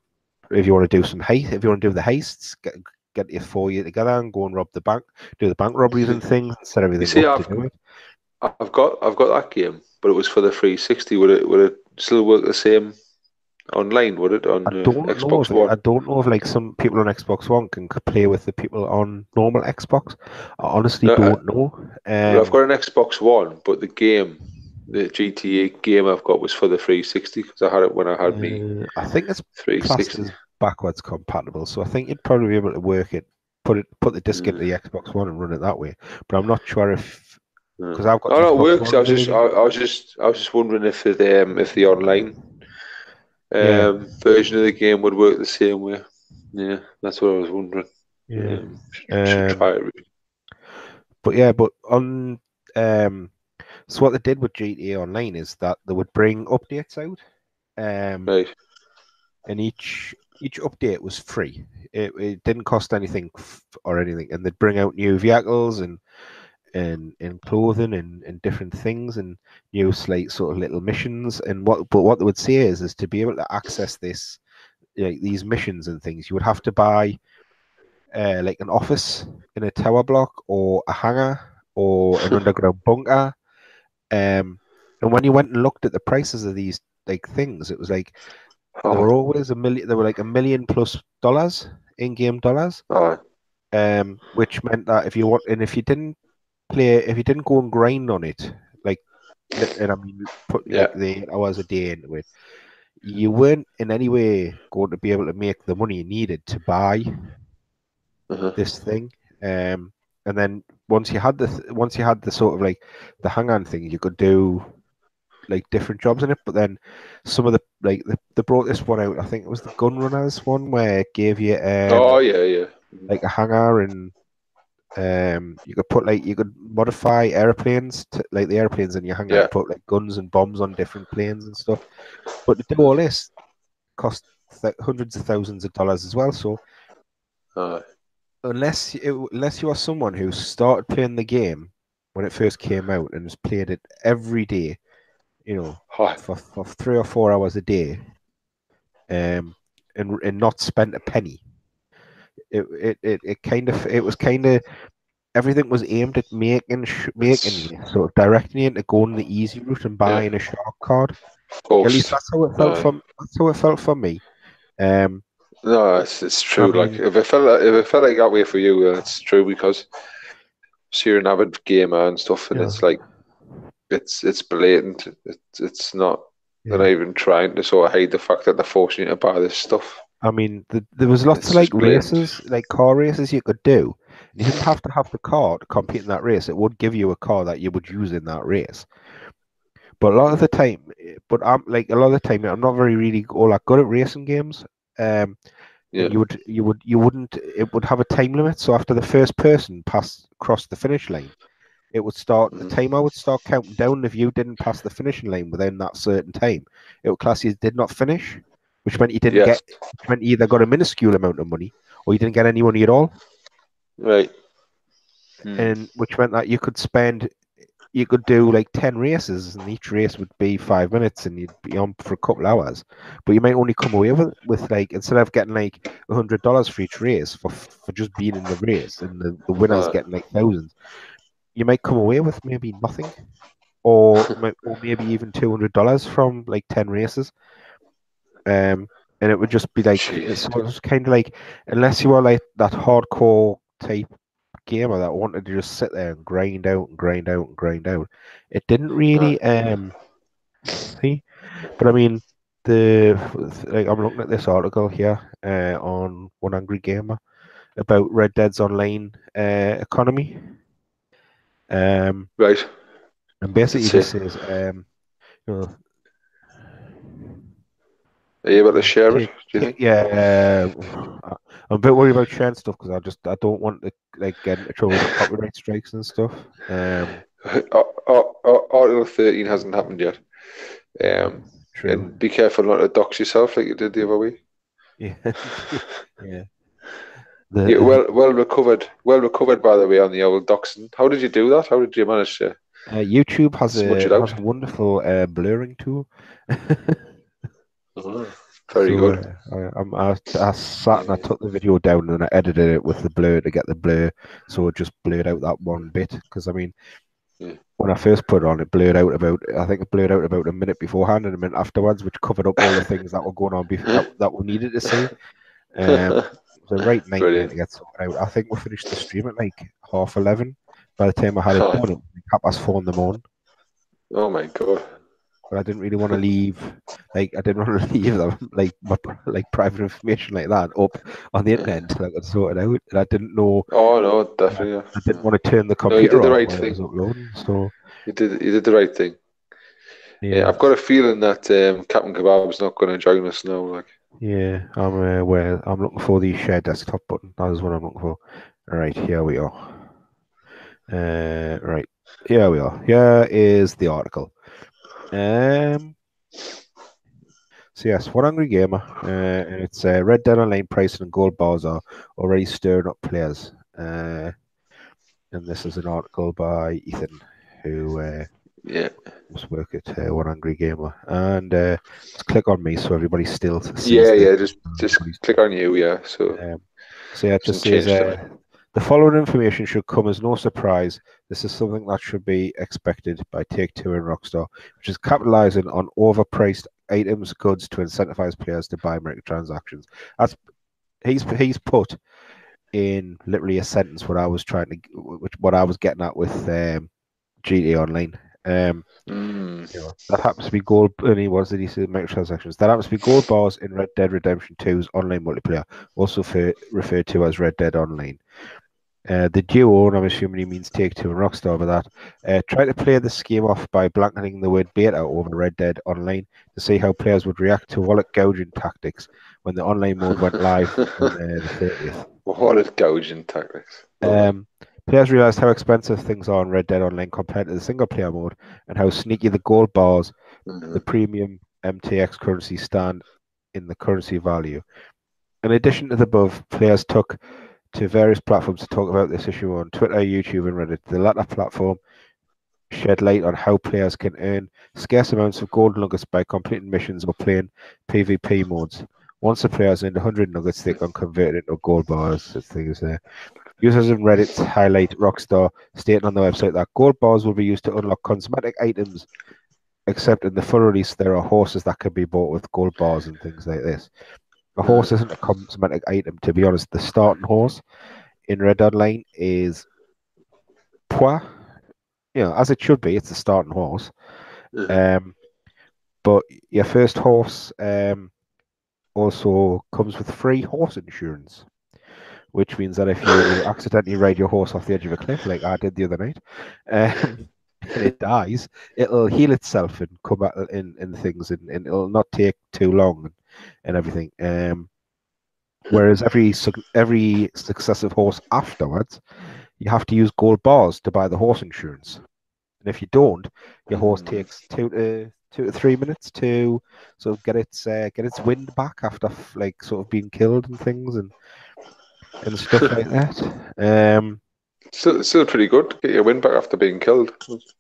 if you want to do some heist, if you want to do the heists, get your 4 year together and go and rob the bank, do the bank robberies and things, and set
You
everything
see,
up to do it.
I've got that game, but it was for the 360. Would it still work the same online? Would it
I
on
don't know
Xbox
if I
One?
don't know if like some people on Xbox One can play with the people on normal Xbox. I honestly
No,
don't know.
well, I've got an Xbox One, but the GTA game I've got was for the 360 because I had it when I had me
I think it's classed
360.
as backwards compatible, so I think you'd probably be able to work it, put the disc into
Mm,
the Xbox One and run it that way. But I'm not sure if
mm.
because I've got
No,
the
no, it
Xbox
works. I
One
was just, I,
version.
I was just, I was just wondering if the online
Yeah,
version of the game would work the same way. Yeah, that's what I was wondering.
yeah.
Should try
Um,
it.
but yeah, but on so what they did with GTA Online is that they would bring updates out. Um,
Right.
and each update was free. It didn't cost anything or anything, and they'd bring out new vehicles and clothing and different things and new like sort of little missions. And what they would say is to be able to access this like these missions and things, you would have to buy like an office in a tower block or a hangar or an underground bunker. And when you went and looked at the prices of these like things, it was like they
Oh,
were always a million. They were like $1 million+ in-game dollars.
oh,
Which meant that if you want, and if you didn't go and grind on it, like, and I mean, put
yeah.
like the hours a day into it, you weren't in any way going to be able to make the money you needed to buy
Uh-huh.
this thing. Um, and then once you had the sort of like the hang-on thing, you could do like different jobs in it. But then some of the like they brought this one out. I think it was the Gun Runners one where it gave you
Oh, yeah, yeah.
like a hangar and you could put like you could modify airplanes to like the airplanes in your hangar to
Yeah.
put like guns and bombs on different planes and stuff. But to do all this cost hundreds of thousands of dollars as well. So
Uh,
unless you are someone who started playing the game when it first came out and has played it every day, you know,
oh,
for 3 or 4 hours a day, and not spent a penny, it was kind of everything was aimed at making
it's
you sort of directing you into going the easy route and
yeah,
buying a shark card. At least
ghost.
that's how it felt
Uh,
from that's how it felt for me. Um,
no, it's
I
true. Like
mean,
if it felt like that way for you, it's true because so you're an avid gamer and stuff, and
yeah,
it's like it's blatant. It's not. They're
yeah.
not even trying to sort of hide the fact that they're forcing you to buy this stuff.
I mean, there was lots of
It's
like
just blatant.
races, like car races you could do. You didn't have to have the car to compete in that race. It would give you a car that you would use in that race. But a lot of
Mm,
the time, but I'm like a lot of the time, I'm not very really all that good at racing games. And
yeah.
you wouldn't, it would have a time limit. So after the first person passed across the finish line, it would start, the
Mm,
timer would start counting down. If you didn't pass the finishing line within that certain time, it would class you as did not finish, which meant you didn't
yes.
get, which meant you either got a minuscule amount of money or you didn't get any money at all.
Right. Mm,
And which meant that you could do like 10 races and each race would be 5 minutes and you'd be on for a couple hours, but you might only come away with like, instead of getting like $100 for each race for just being in the race and the winners
uh,
getting like thousands, you might come away with maybe nothing, or maybe even $200 from like 10 races. And it would just be like,
jeez.
so it's kind of like, unless you are like that hardcore type gamer that wanted to just sit there and grind out and grind out and grind out, it didn't
Uh,
really see. But I mean, the like I'm looking at this article here on One Angry Gamer about Red Dead's online economy, um,
right.
and
What's it
basically
say?
just says you know,
Are you able to share it? Do you think?
yeah, I'm a bit worried about sharing stuff because I don't want to like get into trouble with copyright strikes and stuff.
Article 13 hasn't happened yet.
Yeah,
Um,
true.
and be careful not to dox yourself like you did the other week.
Yeah, yeah.
Yeah,
The
well recovered by the way on the old doxing. How did you do that? How did you manage to
YouTube
smudge it out?
has a wonderful blurring tool.
Uh-huh. Very
So
good.
I sat and I
Yeah.
took the video down and I edited it with the blur to get the blur, so it just blurred out that one bit. Because I mean,
Yeah.
when I first put it on, it blurred out about I think it blurred out about a minute beforehand and a minute afterwards, which covered up all the things that were going on that we needed to see. It was a right nightmare to
Brilliant.
get sorted out. I think we finished the stream at like 11:30. By the time I had it done, it was like 4:30 in the morning.
Oh my God.
But I didn't really want to leave, like I didn't want to leave them like my like private information like that up on the internet until I got sorted out. And I didn't know,
Oh no,
I,
definitely.
I didn't
Yeah.
want to turn the
No, you
computer
did the
off
right
while it was
thing.
uploading. So
You did the right thing. Yeah,
yeah,
I've got a feeling that Captain Kebab's not going to join us now. Like,
yeah, I'm looking for the share desktop button. That is what I'm looking for. All right, here we are. Right, here we are. Here is the article. Um, so yes, one angry gamer, and it's Red Dead Online pricing and gold bars are already stirring up players. And this is an article by Ethan, who
yeah,
must work at One Angry Gamer. And let's click on me so everybody still sees
yeah,
this.
yeah. Just
Everybody's
click on you. Yeah, so
um, so yeah, it just
hasn't
says
changed it.
the following information should come as no surprise. This is something that should be expected by Take-Two and Rockstar, which is capitalizing on overpriced items, goods to incentivize players to buy microtransactions. That's he's put in literally a sentence what I was trying to, what I was getting at with GTA Online. Um,
Mm.
that happens to be gold. And he was that he said microtransactions. That happens to be gold bars in Red Dead Redemption 2's online multiplayer, also referred to as Red Dead Online. The duo, and I'm assuming he means Take Two and Rockstar with that, try to play the scheme off by blanketing the word beta over Red Dead Online to see how players would react to wallet gouging tactics when the online mode went live on the 30th.
What is gouging tactics? Love it.
Um, Players realized how expensive things are in Red Dead Online compared to the single player mode and how sneaky the gold bars, the
Mhm.
premium MTX currency, stand in the currency value. In addition to the above, players took to various platforms to talk about this issue on Twitter, YouTube, and Reddit. The latter platform shed light on how players can earn scarce amounts of gold nuggets by completing missions or playing PvP modes. Once a player has earned 100 nuggets, they can convert it into gold bars. Things there. Users in Reddit highlight Rockstar, stating on the website that gold bars will be used to unlock cosmetic items, except in the full release, there are horses that can be bought with gold bars and things like this. A horse
Mhm.
isn't a cosmetic item, to be honest. The starting horse in Red Dead Online is poor, as it should be. It's the starting horse.
Mhm.
Um, but your first horse also comes with free horse insurance, which means that if you accidentally ride your horse off the edge of a cliff, like I did the other night, and it dies, it'll heal itself and come back in things, and it'll not take too long and everything. Whereas every successive horse afterwards, you have to use gold bars to buy the horse insurance, and if you don't, your horse
Mm.
takes 2 to 3 minutes to sort of get its wind back after like sort of being killed and things and stuff like that.
Still pretty good. Get your win back after being killed.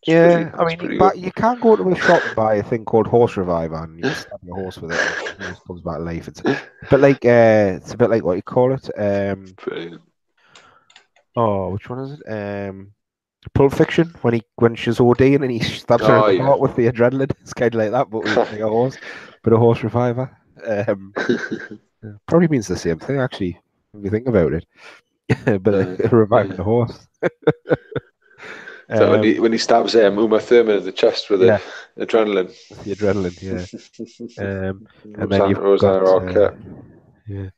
Yeah, I
It's
mean,
pretty good.
but you can go to a shop and buy a thing called Horse Reviver, and you stab your horse with it, and the horse comes back to life. It's a bit like what you call it.
Brilliant.
Oh, which one is it? Pulp Fiction when she's ODing and he stabs her in
Oh
the
yeah.
heart with the adrenaline. It's kind of like that, but with like a horse, but a horse reviver. Um, Probably means the same thing actually, if you think about it. But reviving
Yeah.
the horse.
So
Um,
when he stabs Uma Thurman in the chest with the
yeah,
adrenaline.
with the adrenaline. Yeah. And then
Rosanna,
you've
Rosanna
got
Arquette.
yeah,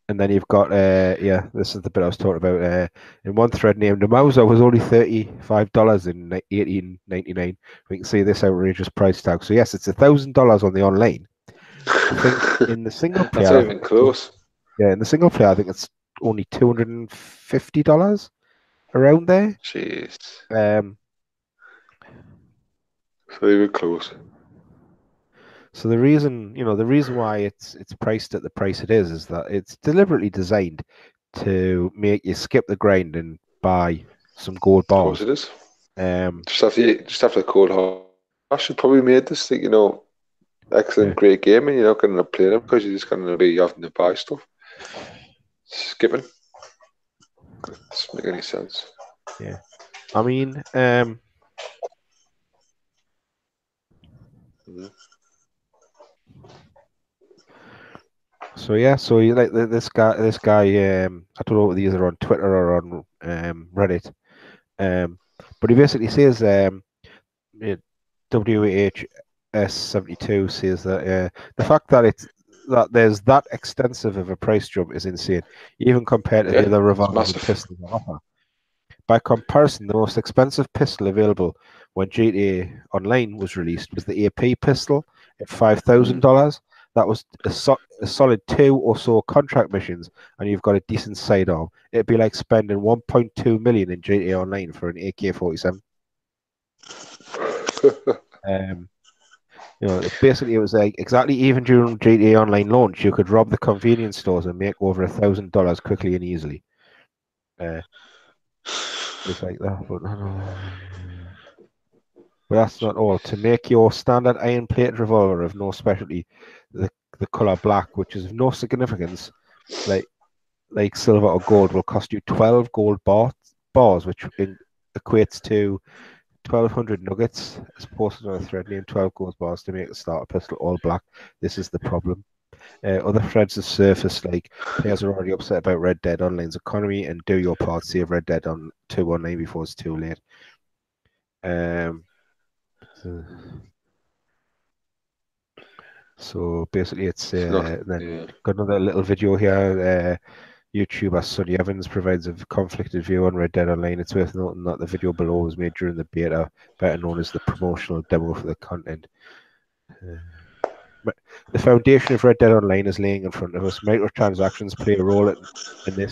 and then you've got yeah. This is the bit I was talking about. In one thread named the Mauser was only $35 in 1899. We can see this outrageous price tag. So yes, it's $1,000 on the online. I think in the single
That's
player,
not
I
even
think it's
close.
yeah. In the single player, I think it's only $250 around there.
Jeez.
Um,
So they were close.
so the reason why it's priced at the price it is that it's deliberately designed to make you skip the grind and buy some gold
Of course
bars.
it is.
Um,
Just after the cold heart. I should probably made this thing, excellent, great game, and you're not going to play them because you're just going to be having to buy stuff. Skipping. Doesn't make any sense.
Yeah. I mean, so yeah, so you like this guy. I don't know whether these are on Twitter or on Reddit. But he basically says WHS72 says that the fact that there's that extensive of a price jump is insane, even compared to the
Yeah,
other
it's
revolvers and
massive.
pistols on offer. By comparison, the most expensive pistol available when GTA Online was released was the AP pistol at $5,000. That was a solid 2 or so contract missions, and you've got a decent sidearm. It'd be like spending 1.2 million in GTA Online for an AK-47. Um, basically it was like exactly even during GTA Online launch, you could rob the convenience stores and make over $1,000 quickly and easily. It's like that, but that's not all. To make your standard iron-plated revolver of no specialty, the color black, which is of no significance, like silver or gold, will cost you 12 gold bars, which equates to 1,200 nuggets, as posted on a thread named 12 gold bars to make the starter pistol all black. This is the problem. Other threads have surfaced, like players are already upset about Red Dead Online's economy, and do your part, save Red Dead on 2 Online before it's too late. So basically, it's then got another little video here. YouTuber Sonny Evans provides a conflicted view on Red Dead Online. It's worth noting that the video below was made during the beta, better known as the promotional demo for the content. The foundation of Red Dead Online is laying in front of us. Microtransactions play a role in the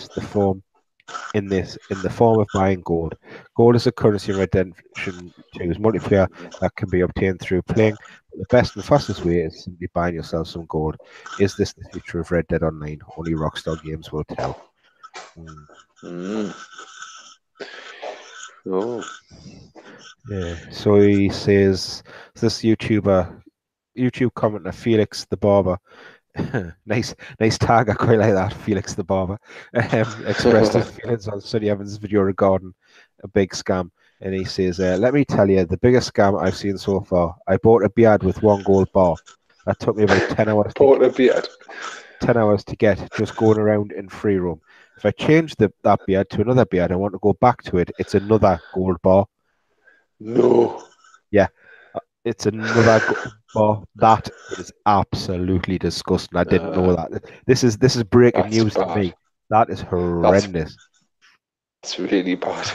form of buying gold. Gold is a currency in Redemption 2's multiplayer that can be obtained through playing. But the best and fastest way is simply buying yourself some gold. Is this the future of Red Dead Online? Only Rockstar Games will tell.
Oh.
Yeah. So he says this YouTube commenter Felix the Barber. nice tag. I quite like that. Felix the Barber expressed his feelings on Sonny Evans' video regarding a big scam, and he says, "Let me tell you, the biggest scam I've seen so far. I bought a beard with 1 gold bar. That took me about 10 hours.
Bought a beard.
10 hours to get, just going around in free roam. If I change that beard to another beard, I want to go back to it. It's another gold bar.
No.
Yeah, it's another bar. That is absolutely disgusting. I didn't know that. This is breaking news to me. That is horrendous.
That's really bad.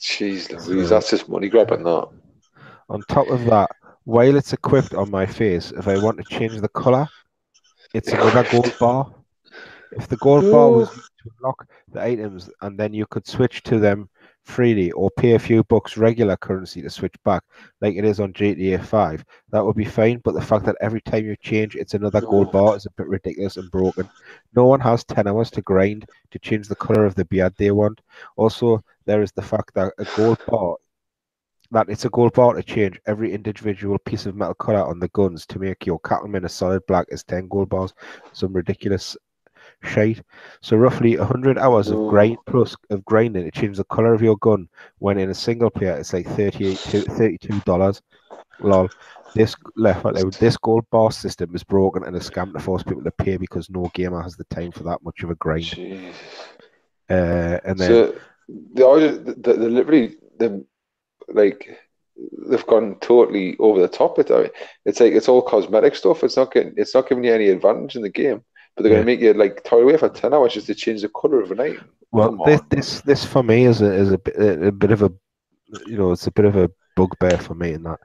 Jeez Louise, that's just money grabbing that.
On top of that, while it's equipped on my face, if I want to change the colour, it's another gold bar. If the gold bar was used to unlock the items, and then you could switch to them freely or pay a few bucks regular currency to switch back, like it is on GTA 5, that would be fine. But the fact that every time you change, it's another gold bar is a bit ridiculous and broken. No one has 10 hours to grind to change the color of the beard they want. Also, there is the fact that it's a gold bar to change every individual piece of metal color on the guns to make your cattleman a solid black is 10 gold bars. Some ridiculous shite. So roughly 100 hours of grinding to change the color of your gun when in a single player it's like $32. Lol. This gold bar system is broken and a scam to force people to pay because no gamer has the time for that much of a grind.
Jeez.
And then
so they're literally they've gone totally over the top with it. It's like it's all cosmetic stuff. It's not giving you any advantage in the game. But they're going to make you like toil away for 10 hours just to change the color of an item.
Well, this for me is a bit of a it's a bit of a bugbear for me in that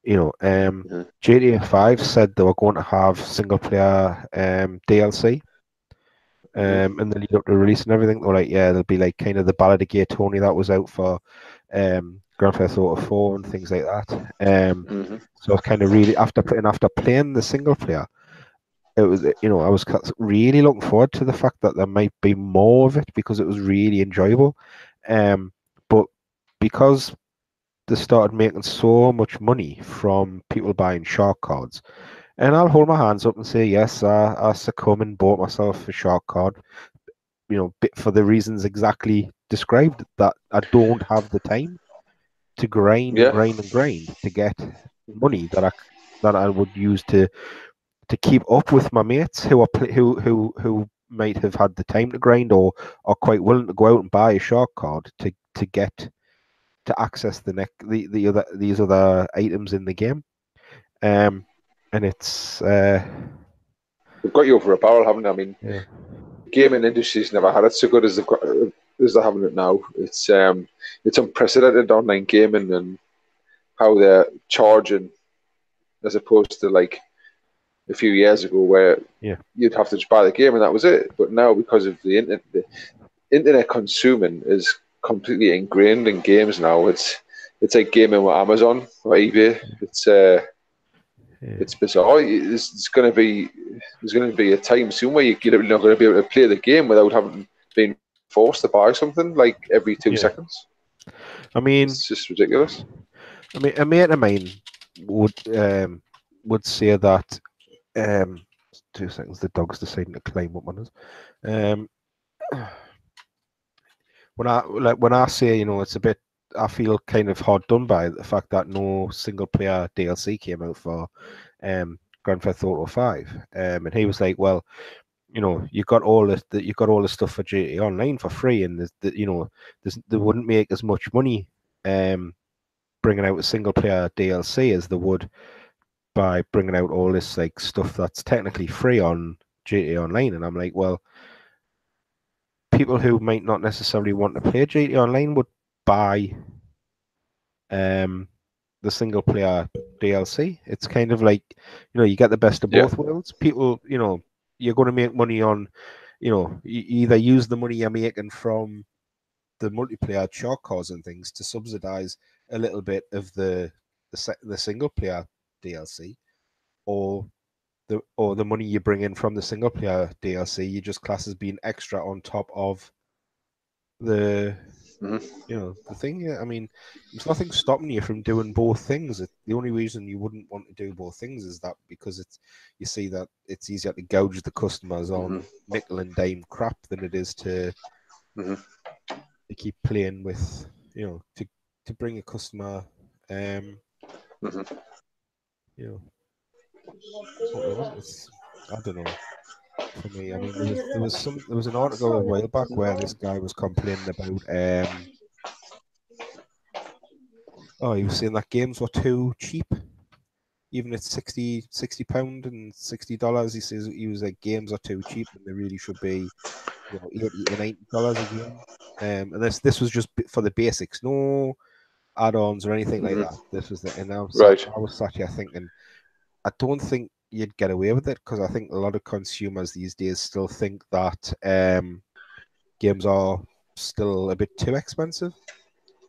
GTA 5 said they were going to have single player DLC in the lead up to release and everything. They were like, yeah, there'll be like kind of the Ballad of Gay Tony that was out for Grand Theft Auto 4 and things like that. So I was kind of really after playing the single player, it was I was really looking forward to the fact that there might be more of it because it was really enjoyable. But because they started making so much money from people buying shark cards. And I'll hold my hands up and say, yes, I succumb and bought myself a shark card, for the reasons exactly described, that I don't have the time to grind and
Yeah,
grind and grind to get money that I would use to keep up with my mates who who might have had the time to grind or are quite willing to go out and buy a shark card to get to access the other these other items in the game. And it's
they've got you over a barrel, haven't they? I mean,
yeah,
the gaming industry's never had it so good as they're having it now. It's unprecedented online gaming and how they're charging as opposed to like a few years ago where
yeah,
you'd have to just buy the game and that was it. But now because of the internet consuming is completely ingrained in games now. It's like gaming with Amazon or eBay.
yeah,
It's bizarre. There's going to be a time soon where you're not going to be able to play the game without having been forced to buy something like every two
yeah.
seconds.
I mean,
It's just ridiculous.
a mate of mine would would say that 2 seconds. The dog's deciding to climb up on us. Um, when I say it's a bit, I feel kind of hard done by the fact that no single player DLC came out for Grand Theft Auto 5. And he was like, well, you got all you got all the stuff for GTA Online for free, and they wouldn't make as much money bringing out a single player DLC as they would by bringing out all this like stuff that's technically free on GTA Online. And I'm like, well, people who might not necessarily want to play GTA Online would buy the single player DLC. It's kind of like, you get the best of
Yeah.
both worlds. People, you're going to make money on, you either use the money you're making from the multiplayer shark cards and things to subsidize a little bit of the single player DLC, or the money you bring in from the single player DLC you just class as being extra on top of the
Mm-hmm.
the thing. Yeah, I mean, there's nothing stopping you from doing both things. The only reason you wouldn't want to do both things is that because you see that it's easier to gouge the customers
Mm-hmm.
on nickel and dime crap than it is
Mm-hmm.
to keep playing with, to bring a customer,
Mm-hmm.
you know, what they want. I don't know. For me, I mean, there was an article a while back where this guy was complaining about he was saying that games were too cheap, even at 60 pound and $60. He says he was like, games are too cheap and they really should be, $80 to $90 a game. And this was just for the basics, no add-ons or anything like that.
Mm-hmm.
This was and
Right.
I was sat here thinking, I don't think you'd get away with it, because I think a lot of consumers these days still think that games are still a bit too expensive.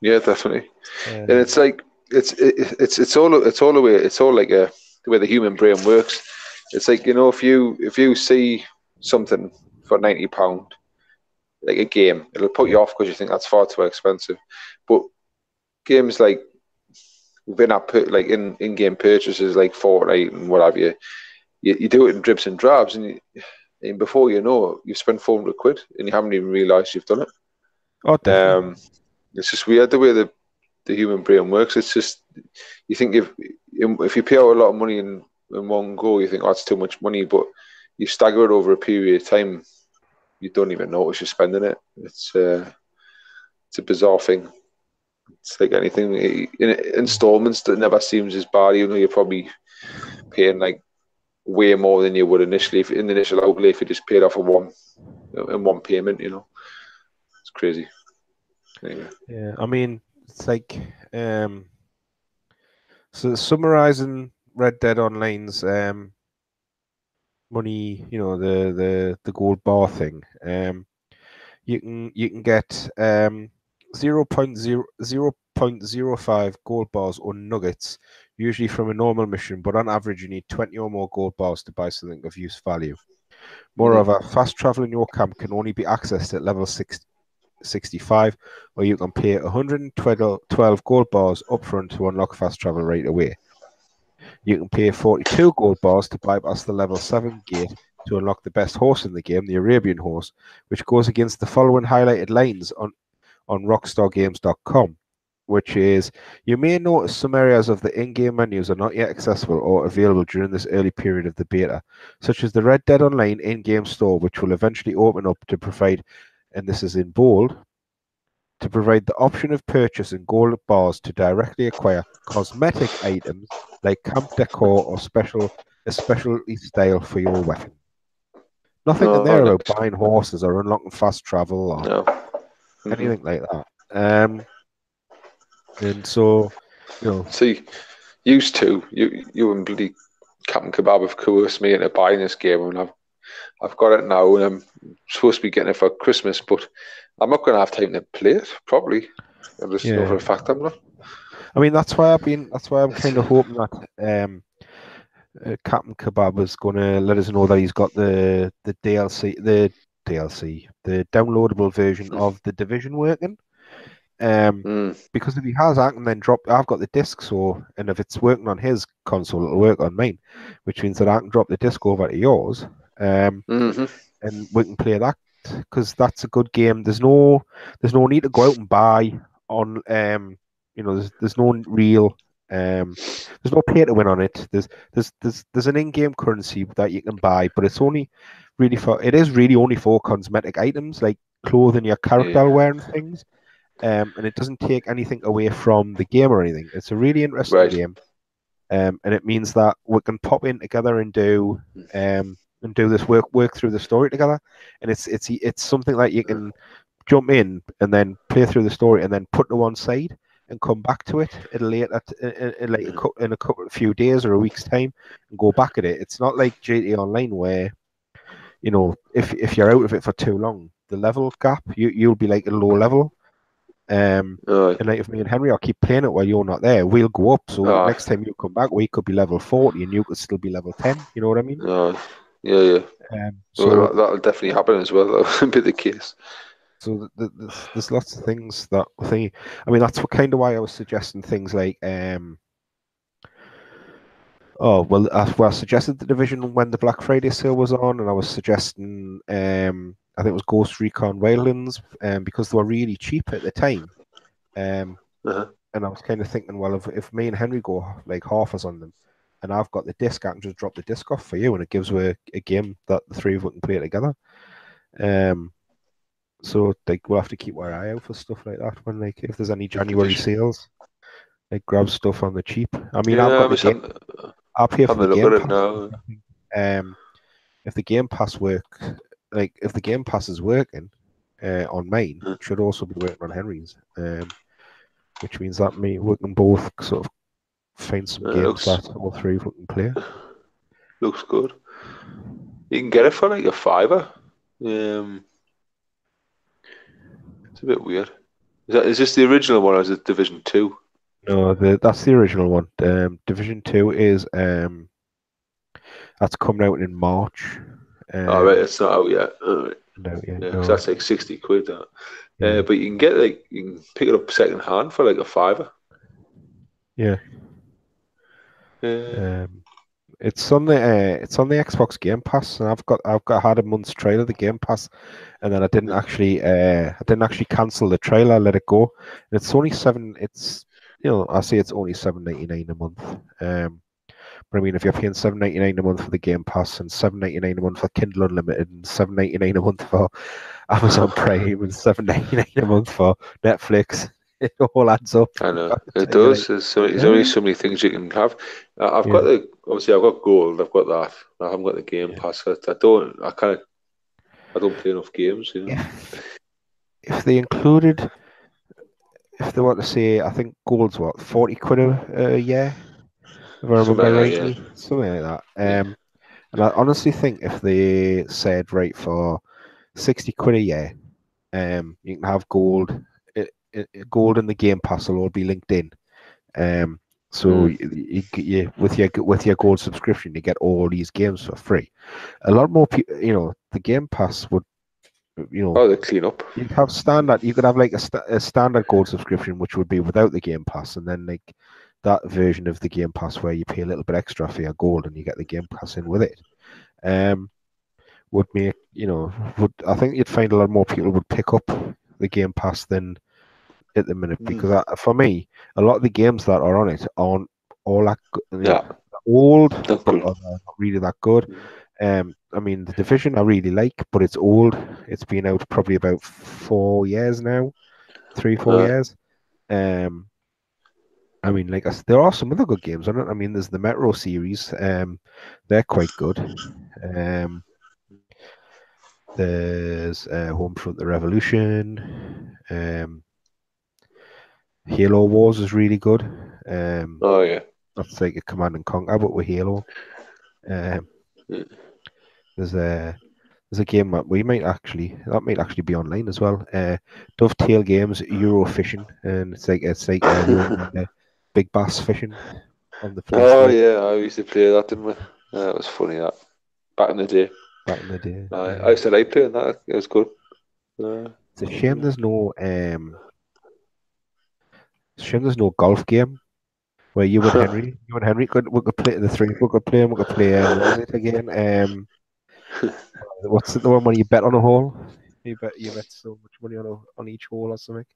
Yeah, definitely. And it's
Um,
like it's all the way. It's all like the way the human brain works. It's like if you see something for £90, like a game, it'll put
yeah,
you off because you think that's far too expensive. But games like within like in game purchases like Fortnite and what have you do it in drips and drabs, and before you know, you've spent 400 quid and you haven't even realised you've done
oh,
it.
definitely.
It's just weird the way the human brain works. It's just you think if you pay out a lot of money in one go, you think, oh, that's too much money, but you stagger it over a period of time, you don't even notice you're spending it. It's a bizarre thing. It's like anything in installments that never seems as bad. You know, you're probably paying like way more than you would initially in the initial outlay if you just paid off in one payment. It's crazy. Anyway.
Yeah, I mean, it's like so summarizing Red Dead Online's money, the gold bar thing. You can get 0.05 gold bars or nuggets, usually from a normal mission, but on average you need 20 or more gold bars to buy something of use value.
Mm-hmm.
Moreover, fast travel in your camp can only be accessed at level 65, or you can pay 112 gold bars upfront to unlock fast travel right away. You can pay 42 gold bars to bypass the level 7 gate to unlock the best horse in the game, the Arabian horse, which goes against the following highlighted lines on rockstargames.com, which is, you may notice some areas of the in-game menus are not yet accessible or available during this early period of the beta, such as the Red Dead Online in-game store, which will eventually open up to provide, and this is in bold, to provide the option of purchasing gold bars to directly acquire cosmetic items like camp decor or a specialty style for your weapon. Nothing in
Oh,
there
nice.
about buying horses or unlocking fast travel or
No. Mm-hmm.
anything like that. And so,
See, used to you and bloody Captain Kebab have coerced me into buying this game, and I've got it now, and I'm supposed to be getting it for Christmas, but I'm not going to have time to play it properly. I just know for
yeah.
a fact I'm not.
I mean, that's why I'm kind of hoping that Captain Kebab is going to let us know that he's got the the downloadable version of the Division working. Because if he has, I can then drop. I've got the disc, and if it's working on his console, it'll work on mine, which means that I can drop the disc over to yours, and we can play that, because that's a good game. There's no need to go out and buy on. There's no real. There's no pay to win on it. There's an in-game currency that you can buy, but it's only really it is really only for cosmetic items like clothing your character will wear and things. And it doesn't take anything away from the game or anything. It's a really interesting game, and it means that we can pop in together and do this work through the story together. And it's something like you can jump in and then play through the story and then put to one side and come back to it at a later in a few days or a week's time and go back at it. It's not like GTA Online where if you're out of it for too long, the level gap you'll be like a low level. And like if me and Henry, I'll keep playing it while you're not there, we'll go up. So next time you come back, we could be level 40 and you could still be level 10. You know what I mean?
Yeah.
So
that'll definitely happen as well. That'll be the case.
So there's lots of things that thing. I mean, that's kind of why I was suggesting things like I suggested the Division when the Black Friday sale was on, and I was suggesting I think it was Ghost Recon Wildlands, because they were really cheap at the time. And I was kind of thinking, well, if me and Henry go like half us on them, and I've got the disc, I can just drop the disc off for you, and it gives away a game that the three of us can play together. So like we'll have to keep our eye out for stuff like that when if there's any January sales, like grab stuff on the cheap. I mean, I've got the game. I'll pay for the Game Pass. If the Game Pass if the Game Pass is working on mine, it should also be working on Henry's. Which means that we can both sort of find some games that all three of us can play.
Looks good. You can get it for like a $5. It's a bit weird. Is this the original one or is it Division 2?
No, that's the original one. Division 2 is that's coming out in March.
Right, it's not out yet. Right.
No,
because that's like £60. That. But you can pick it up second hand for like a $5.
Yeah. It's on the Xbox Game Pass, and I've had a month's trial of the Game Pass, and then I didn't actually cancel the trial. I let it go. And it's only I say it's only $7.99 a month. But I mean, if you're paying $7.99 a month for the Game Pass and $7.99 a month for Kindle Unlimited and $7.99 a month for Amazon Prime and $7.99 a month for Netflix, it all adds up.
I know it does. There's only so many things you can have. I've got obviously I've got Gold. I've got that. I haven't got the Game Pass. I don't play enough games.
If they included, if they want to say, I think Gold's what, 40 quid a year, if I remember rightly, something like that. And I honestly think if they said, right, for 60 quid a year, you can have Gold. Gold and the Game Pass will all be linked in. So you with your Gold subscription, you get all these games for free. A lot more people, the Game Pass would You know,
Oh, they clean up.
you'd have standard. You could have like a standard gold subscription, which would be without the Game Pass, and then like that version of the Game Pass where you pay a little bit extra for your gold and you get the Game Pass in with it. Um, would make would I think you'd find a lot more people would pick up the Game Pass than at the minute
Mm.
because for me, a lot of the games that are on it aren't all that
Yeah,
old,
not
but
good.
are not really that good. I mean, the Division I really like, but it's old. It's been out probably about 4 years now, 3, 4 years. Um, I mean, like there are some other good games on it. I mean, there's the Metro series. They're quite good. Um, there's Homefront: The Revolution. Halo Wars is really good.
Oh yeah.
That's like a Command and Conquer, but with Halo. Um,
Yeah.
there's a game that might actually be online as well. Dovetail Games Euro Fishing, and it's like big bass fishing on the
Oh
PlayStation
yeah, I used to play that, didn't we? That was funny. That back in the day.
back in the day.
I used to like playing that. It was good.
It's a shame there's no golf game where you and Henry could we could play the three we could play and we could play what was it again? What's the one when you bet on a hole? You bet so much money on each hole or something.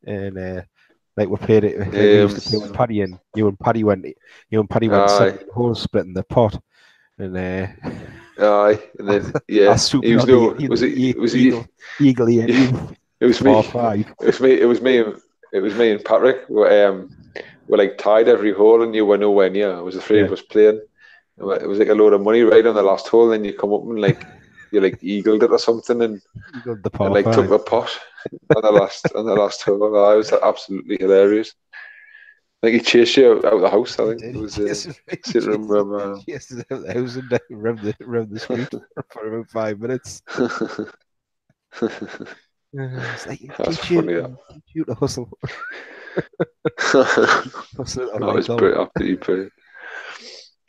And like we played it like we used
um,
to play with Paddy and you and Paddy went
aye,
17 holes splitting the pot and
aye, and then
I
yeah, he
super
was
on the
no, was he?
eagle
Yeah, it was me.
par five.
It was me and Patrick. Were like tied every hole, and you were nowhere near. It was the three
Yeah,
of us playing. It was like a load of money right on the last hole, and then you come up and like you like eagled it or something,
eagled the
and
par
like took
five.
the pot on the last hole. Oh, it was absolutely hilarious. I think he chased you out of the house. I
He
think
did.
it was.
He
I seem to
chased
remember.
he chased us out the house and down around the street for about 5 minutes. It's like
That's funny. That.
teach you to hustle, hustle on
That
my
was
golf.
pretty, absolutely pretty.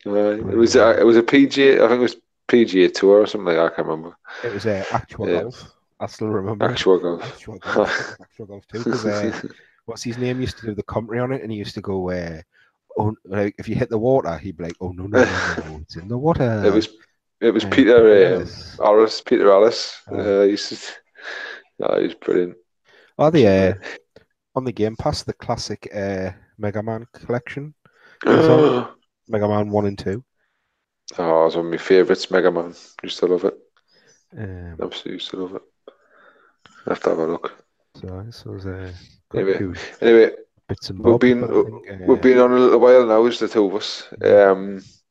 But,
It was a PGA. I think it was PGA Tour or something like that. I can't remember.
it was actual
Um,
golf. I still remember it.
Actual golf.
Actual golf. It was actual golf too. Because what's his name used to do the commentary on it, and he used to go, "Oh, like if you hit the water, he'd be like, oh no no no no, it's in the
It
water."
was it was
Peter
Peter
Ellis.
Peter Alice.
Aye.
He used to, no, he's brilliant.
Are they
Absolutely.
on the Game Pass? The classic Mega Man collection is on
Oh,
Mega Man 1 and 2.
it's one of my favourites, Mega Man. Used to love it.
Um,
Absolutely used to love it. I have to have a look.
so there's quite a
Anyway,
few
anyway,
bits and
we've
bobs,
been
but I think
we've been on a little while now, is the two of us.
yeah,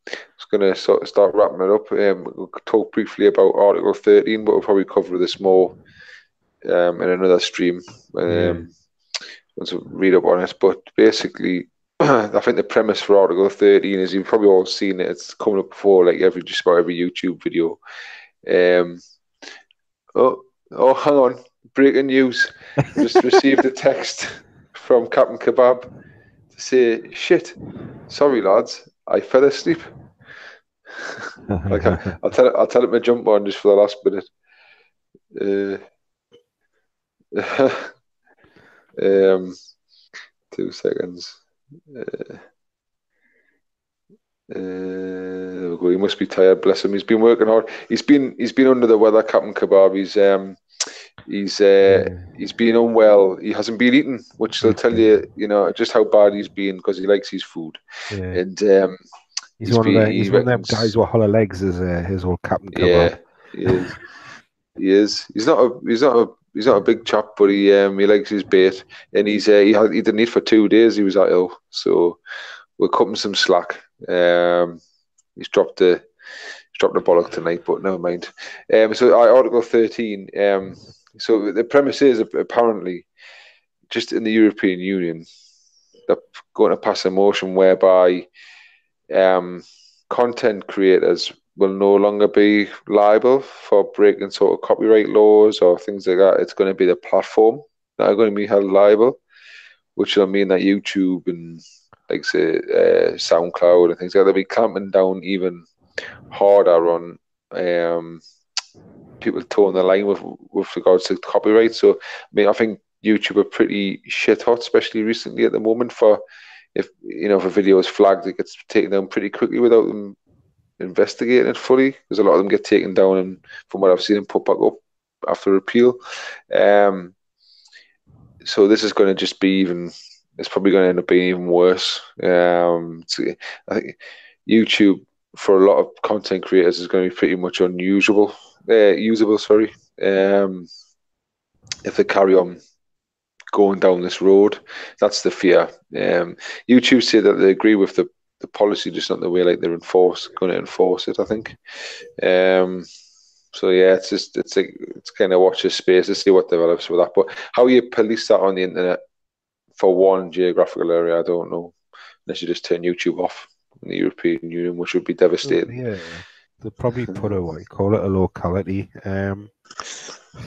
Just gonna start wrapping it up. We'll talk briefly about Article 13, but we'll probably cover this more in another stream.
yeah,
Once I read up on it. But basically, I think the premise for Article 13 is you've probably all seen it. It's coming up before like just about every YouTube video. Um, hang on. Breaking news. Just received a text from Captain Kebab to say, shit, sorry lads, I fell asleep. Like I'll tell it my jump on just for the last minute. Um, 2 seconds. There we go. He must be tired. Bless him. He's been working hard. He's been under the weather, Captain Kebab. He's been unwell. He hasn't been eating, which will tell
okay,
you, just how bad he's been because he likes his food.
yeah.
And
He's
he
one of them guys
reckons,
with hollow legs, is his old Captain Kebab.
yeah, he is. He is. He's not a big chap, but he likes his bait. And he didn't eat for 2 days. He was that ill, so we'll cut him some slack. He's dropped the bollock tonight, but never mind. So Article 13. So the premise is apparently just in the European Union, they're going to pass a motion whereby content creators will no longer be liable for breaking sort of copyright laws or things like that. It's going to be the platform that are going to be held liable, which will mean that YouTube and like say SoundCloud and things like that, they'll be clamping down even harder on people towing the line with regards to copyright. So I mean, I think YouTube are pretty shit hot, especially recently at the moment. For if if a video is flagged, it gets taken down pretty quickly without them investigating it fully, because a lot of them get taken down and, from what I've seen, and put back up after appeal. So this is going to just be even. It's probably going to end up being even worse. I think YouTube, for a lot of content creators, is going to be pretty much unusable. Usable, sorry. If they carry on going down this road, that's the fear. YouTube say that they agree with the policy, just not the way like they're going to enforce it, I think. So yeah, it's kind of watch this space to see what develops with that. But how you police that on the internet for one geographical area, I don't know. Unless you just turn YouTube off in the European Union, which would be devastating.
Yeah, they'll probably put a what you call it, a locality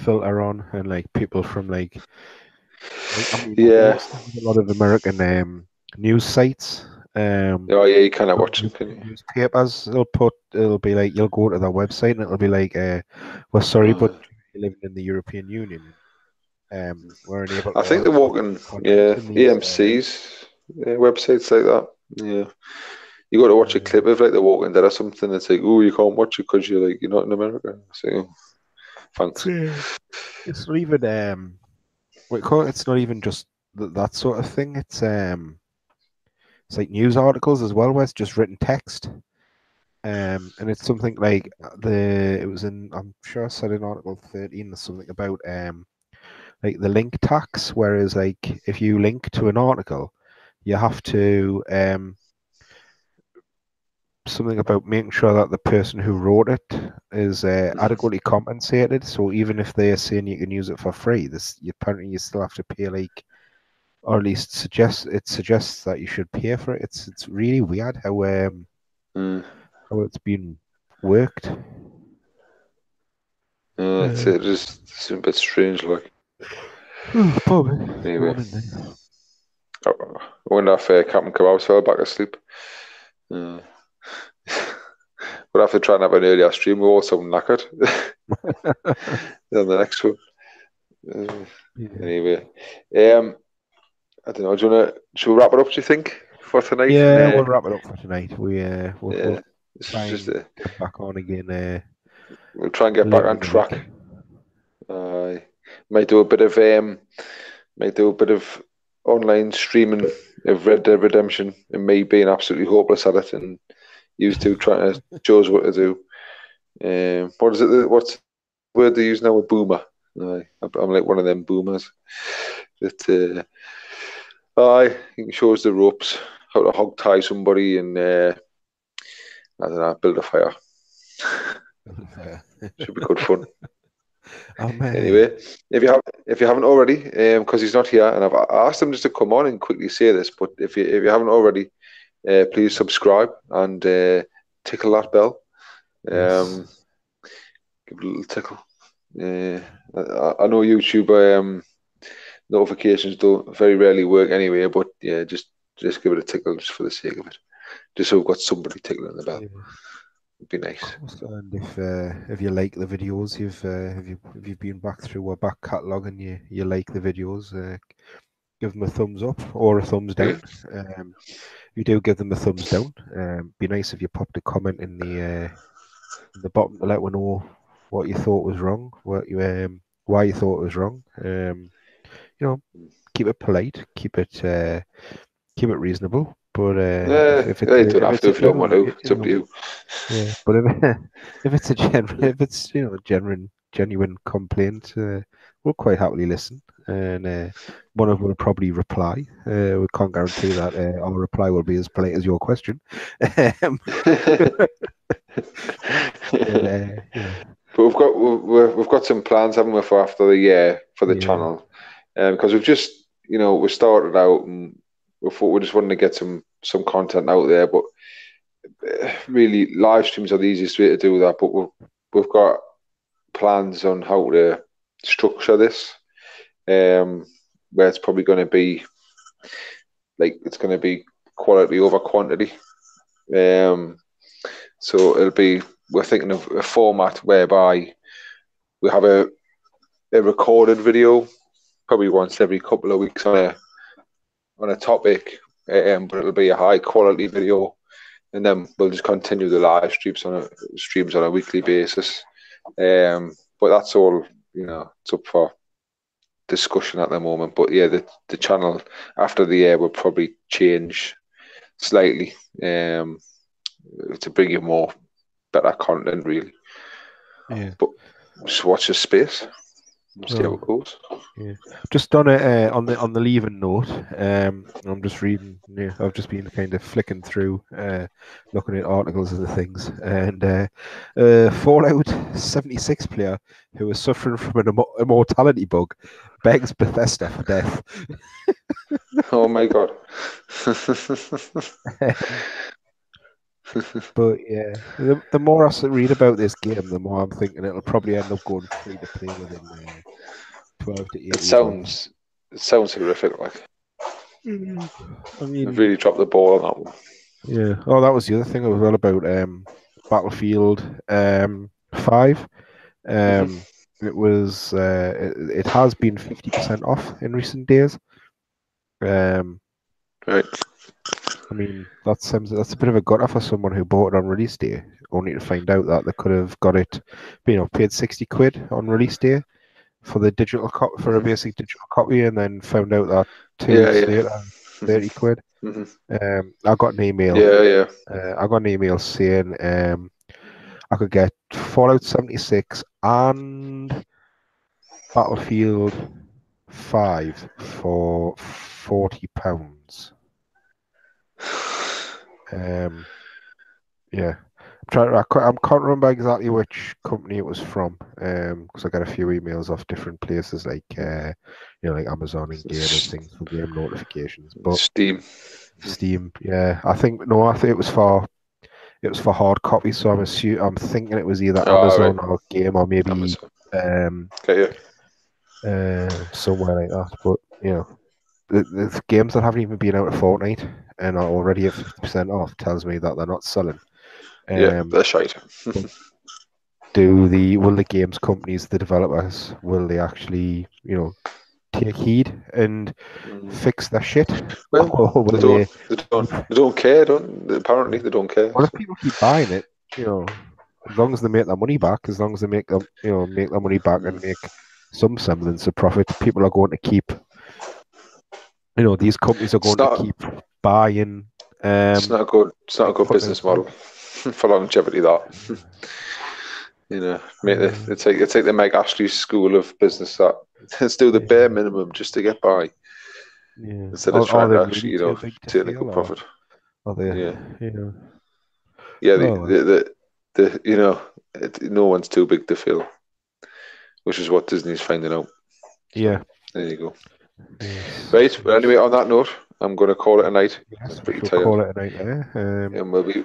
filter on, and like people from like I mean, I've
Yeah.
noticed there's a lot of American news sites.
Oh yeah, you cannot watch them, can you?
Newspapers, it'll be like you'll go to their website and it'll be like, we're sorry, but you're living in the European Union. We're unable
I think
to
they're
host
walking,
content
yeah,
in these.
AMC's websites like that. Yeah, you got to watch a clip of like The Walking Dead or something. It's like, oh, you can't watch it because you're not in America. So, thanks.
It's not even what you call it, it's not even just that sort of thing. It's like news articles as well, where it's just written text. And it's something like it was in, I'm sure I said in Article 13 or something about like the link tax, whereas like if you link to an article, you have to something about making sure that the person who wrote it is adequately compensated. So even if they're saying you can use it for free, apparently you still have to pay, like, or at least suggests that you should pay for it. It's really weird how it's been worked.
It's a bit strange, like.
Probably.
Anyway, I wonder if Captain Kebabs fell back asleep. We'll have to try and have an earlier stream. We're all so knackered. Then the next one. Anyway, I don't know. Should we wrap it up? Do you think, for tonight?
Yeah, we'll wrap it up for tonight. We'll try and
just
get back on again.
We'll try and get back
later
on
in the
track.
week.
Might do a bit of online streaming of Red Dead Redemption, and me being absolutely hopeless at it, and you two trying to show us what to do. What is it? What's the word they use now? A boomer. I'm like one of them boomers. That you can show us the ropes, how to hog tie somebody, and I don't know, build a fire. Should be good fun. Anyway, if you haven't already, because he's not here, and I've asked him just to come on and quickly say this, but if you haven't already, please subscribe and tickle that bell.
Yes.
Give it a little tickle. I know YouTube notifications don't very rarely work anyway, but yeah, just give it a tickle just for the sake of it, just so we've got somebody tickling the bell. Yeah. It'd be nice.
And if you like the videos, if you've been back through our back catalogue and you like the videos, give them a thumbs up or a thumbs down. If you do give them a thumbs down, be nice if you popped a comment in the bottom to let us know what you thought was wrong, why you thought it was wrong. Keep it polite, keep it reasonable. But if
you don't have to if you don't want to. It's up to you.
Yeah, but if it's a genuine complaint, we'll quite happily listen, and one of them will probably reply. We can't guarantee that our reply will be as polite as your question.
But we've got some plans, haven't we, for after the channel, because we've just we started out and we thought we just wanted to get some content out there, but really live streams are the easiest way to do that. But we've got plans on how to structure this, where it's probably going to be quality over quantity. So we're thinking of a format whereby we have a recorded video, probably once every couple of weeks on a topic, but it'll be a high quality video, and then we'll just continue the live streams on a weekly basis. But that's all, it's up for discussion at the moment. But yeah, the channel after the year will probably change slightly to bring you more better content, really.
Yeah.
But just watch this space. See how it goes.
Yeah. Just on it on the leaving note, I'm just reading. Yeah, I've just been kind of flicking through, looking at articles and things, and Fallout 76 player who is suffering from an immortality bug begs Bethesda for death.
Oh my god.
But yeah, the more I read about this game, the more I'm thinking it'll probably end up going free to play within 12 to 18 months.
It sounds horrific. Like,
I mean,
they've really dropped the ball on that one.
yeah. Oh, that was the other thing as well about Battlefield 5. It was it has been 50% off in recent days.
Right.
I mean, that's a bit of a gutter for someone who bought it on release day, only to find out that they could have got it, paid 60 quid on release day for the digital for a basic digital copy, and then found out that 2 weeks later, 30 quid. I got an email. I got an email saying I could get Fallout 76 and Battlefield 5 for £40. Yeah. I can't remember exactly which company it was from, because I got a few emails off different places like like Amazon and game and things for game notifications. But Steam, yeah. I think it was for hard copy, so I'm thinking it was either Amazon or game, or maybe somewhere like that. But the games that haven't even been out a fortnight and are already at 50% off tells me that they're not selling.
They're shite.
Will the games companies, the developers, will they actually, take heed and fix their shit?
Well, they don't care. Apparently, they don't care.
Well, if people keep buying it, as long as they make their money back, as long as they make their money back and make some semblance of profit, people are going to keep. These companies are going to keep buying.
It's not a good business model for longevity. That it's like the Meg Ashley school of business. That let's do the bare minimum just to get by, instead of trying to actually, take a good profit. No one's too big to fail, which is what Disney's finding out. So, there you go. Yes. Right. Well, anyway, on that note, I'm going to call it a night.
Yes, pretty tired. Call it a night there.
And we'll be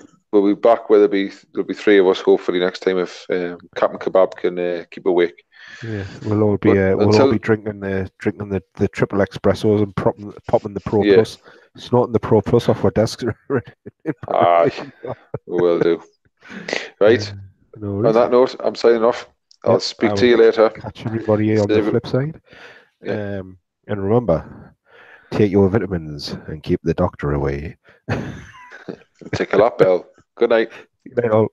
back. There'll be 3 of us hopefully next time if Captain Kebab can keep awake.
Yeah, we'll all be drinking the triple espressos and popping the Pro Plus, snorting the Pro Plus off our desks.
Will do. Right. On that note, I'm signing off. I'll speak to you later.
Catch everybody on the flip side. Yeah. And remember, take your vitamins and keep the doctor away.
Take a lap, Bell. Good night.
Good night, all.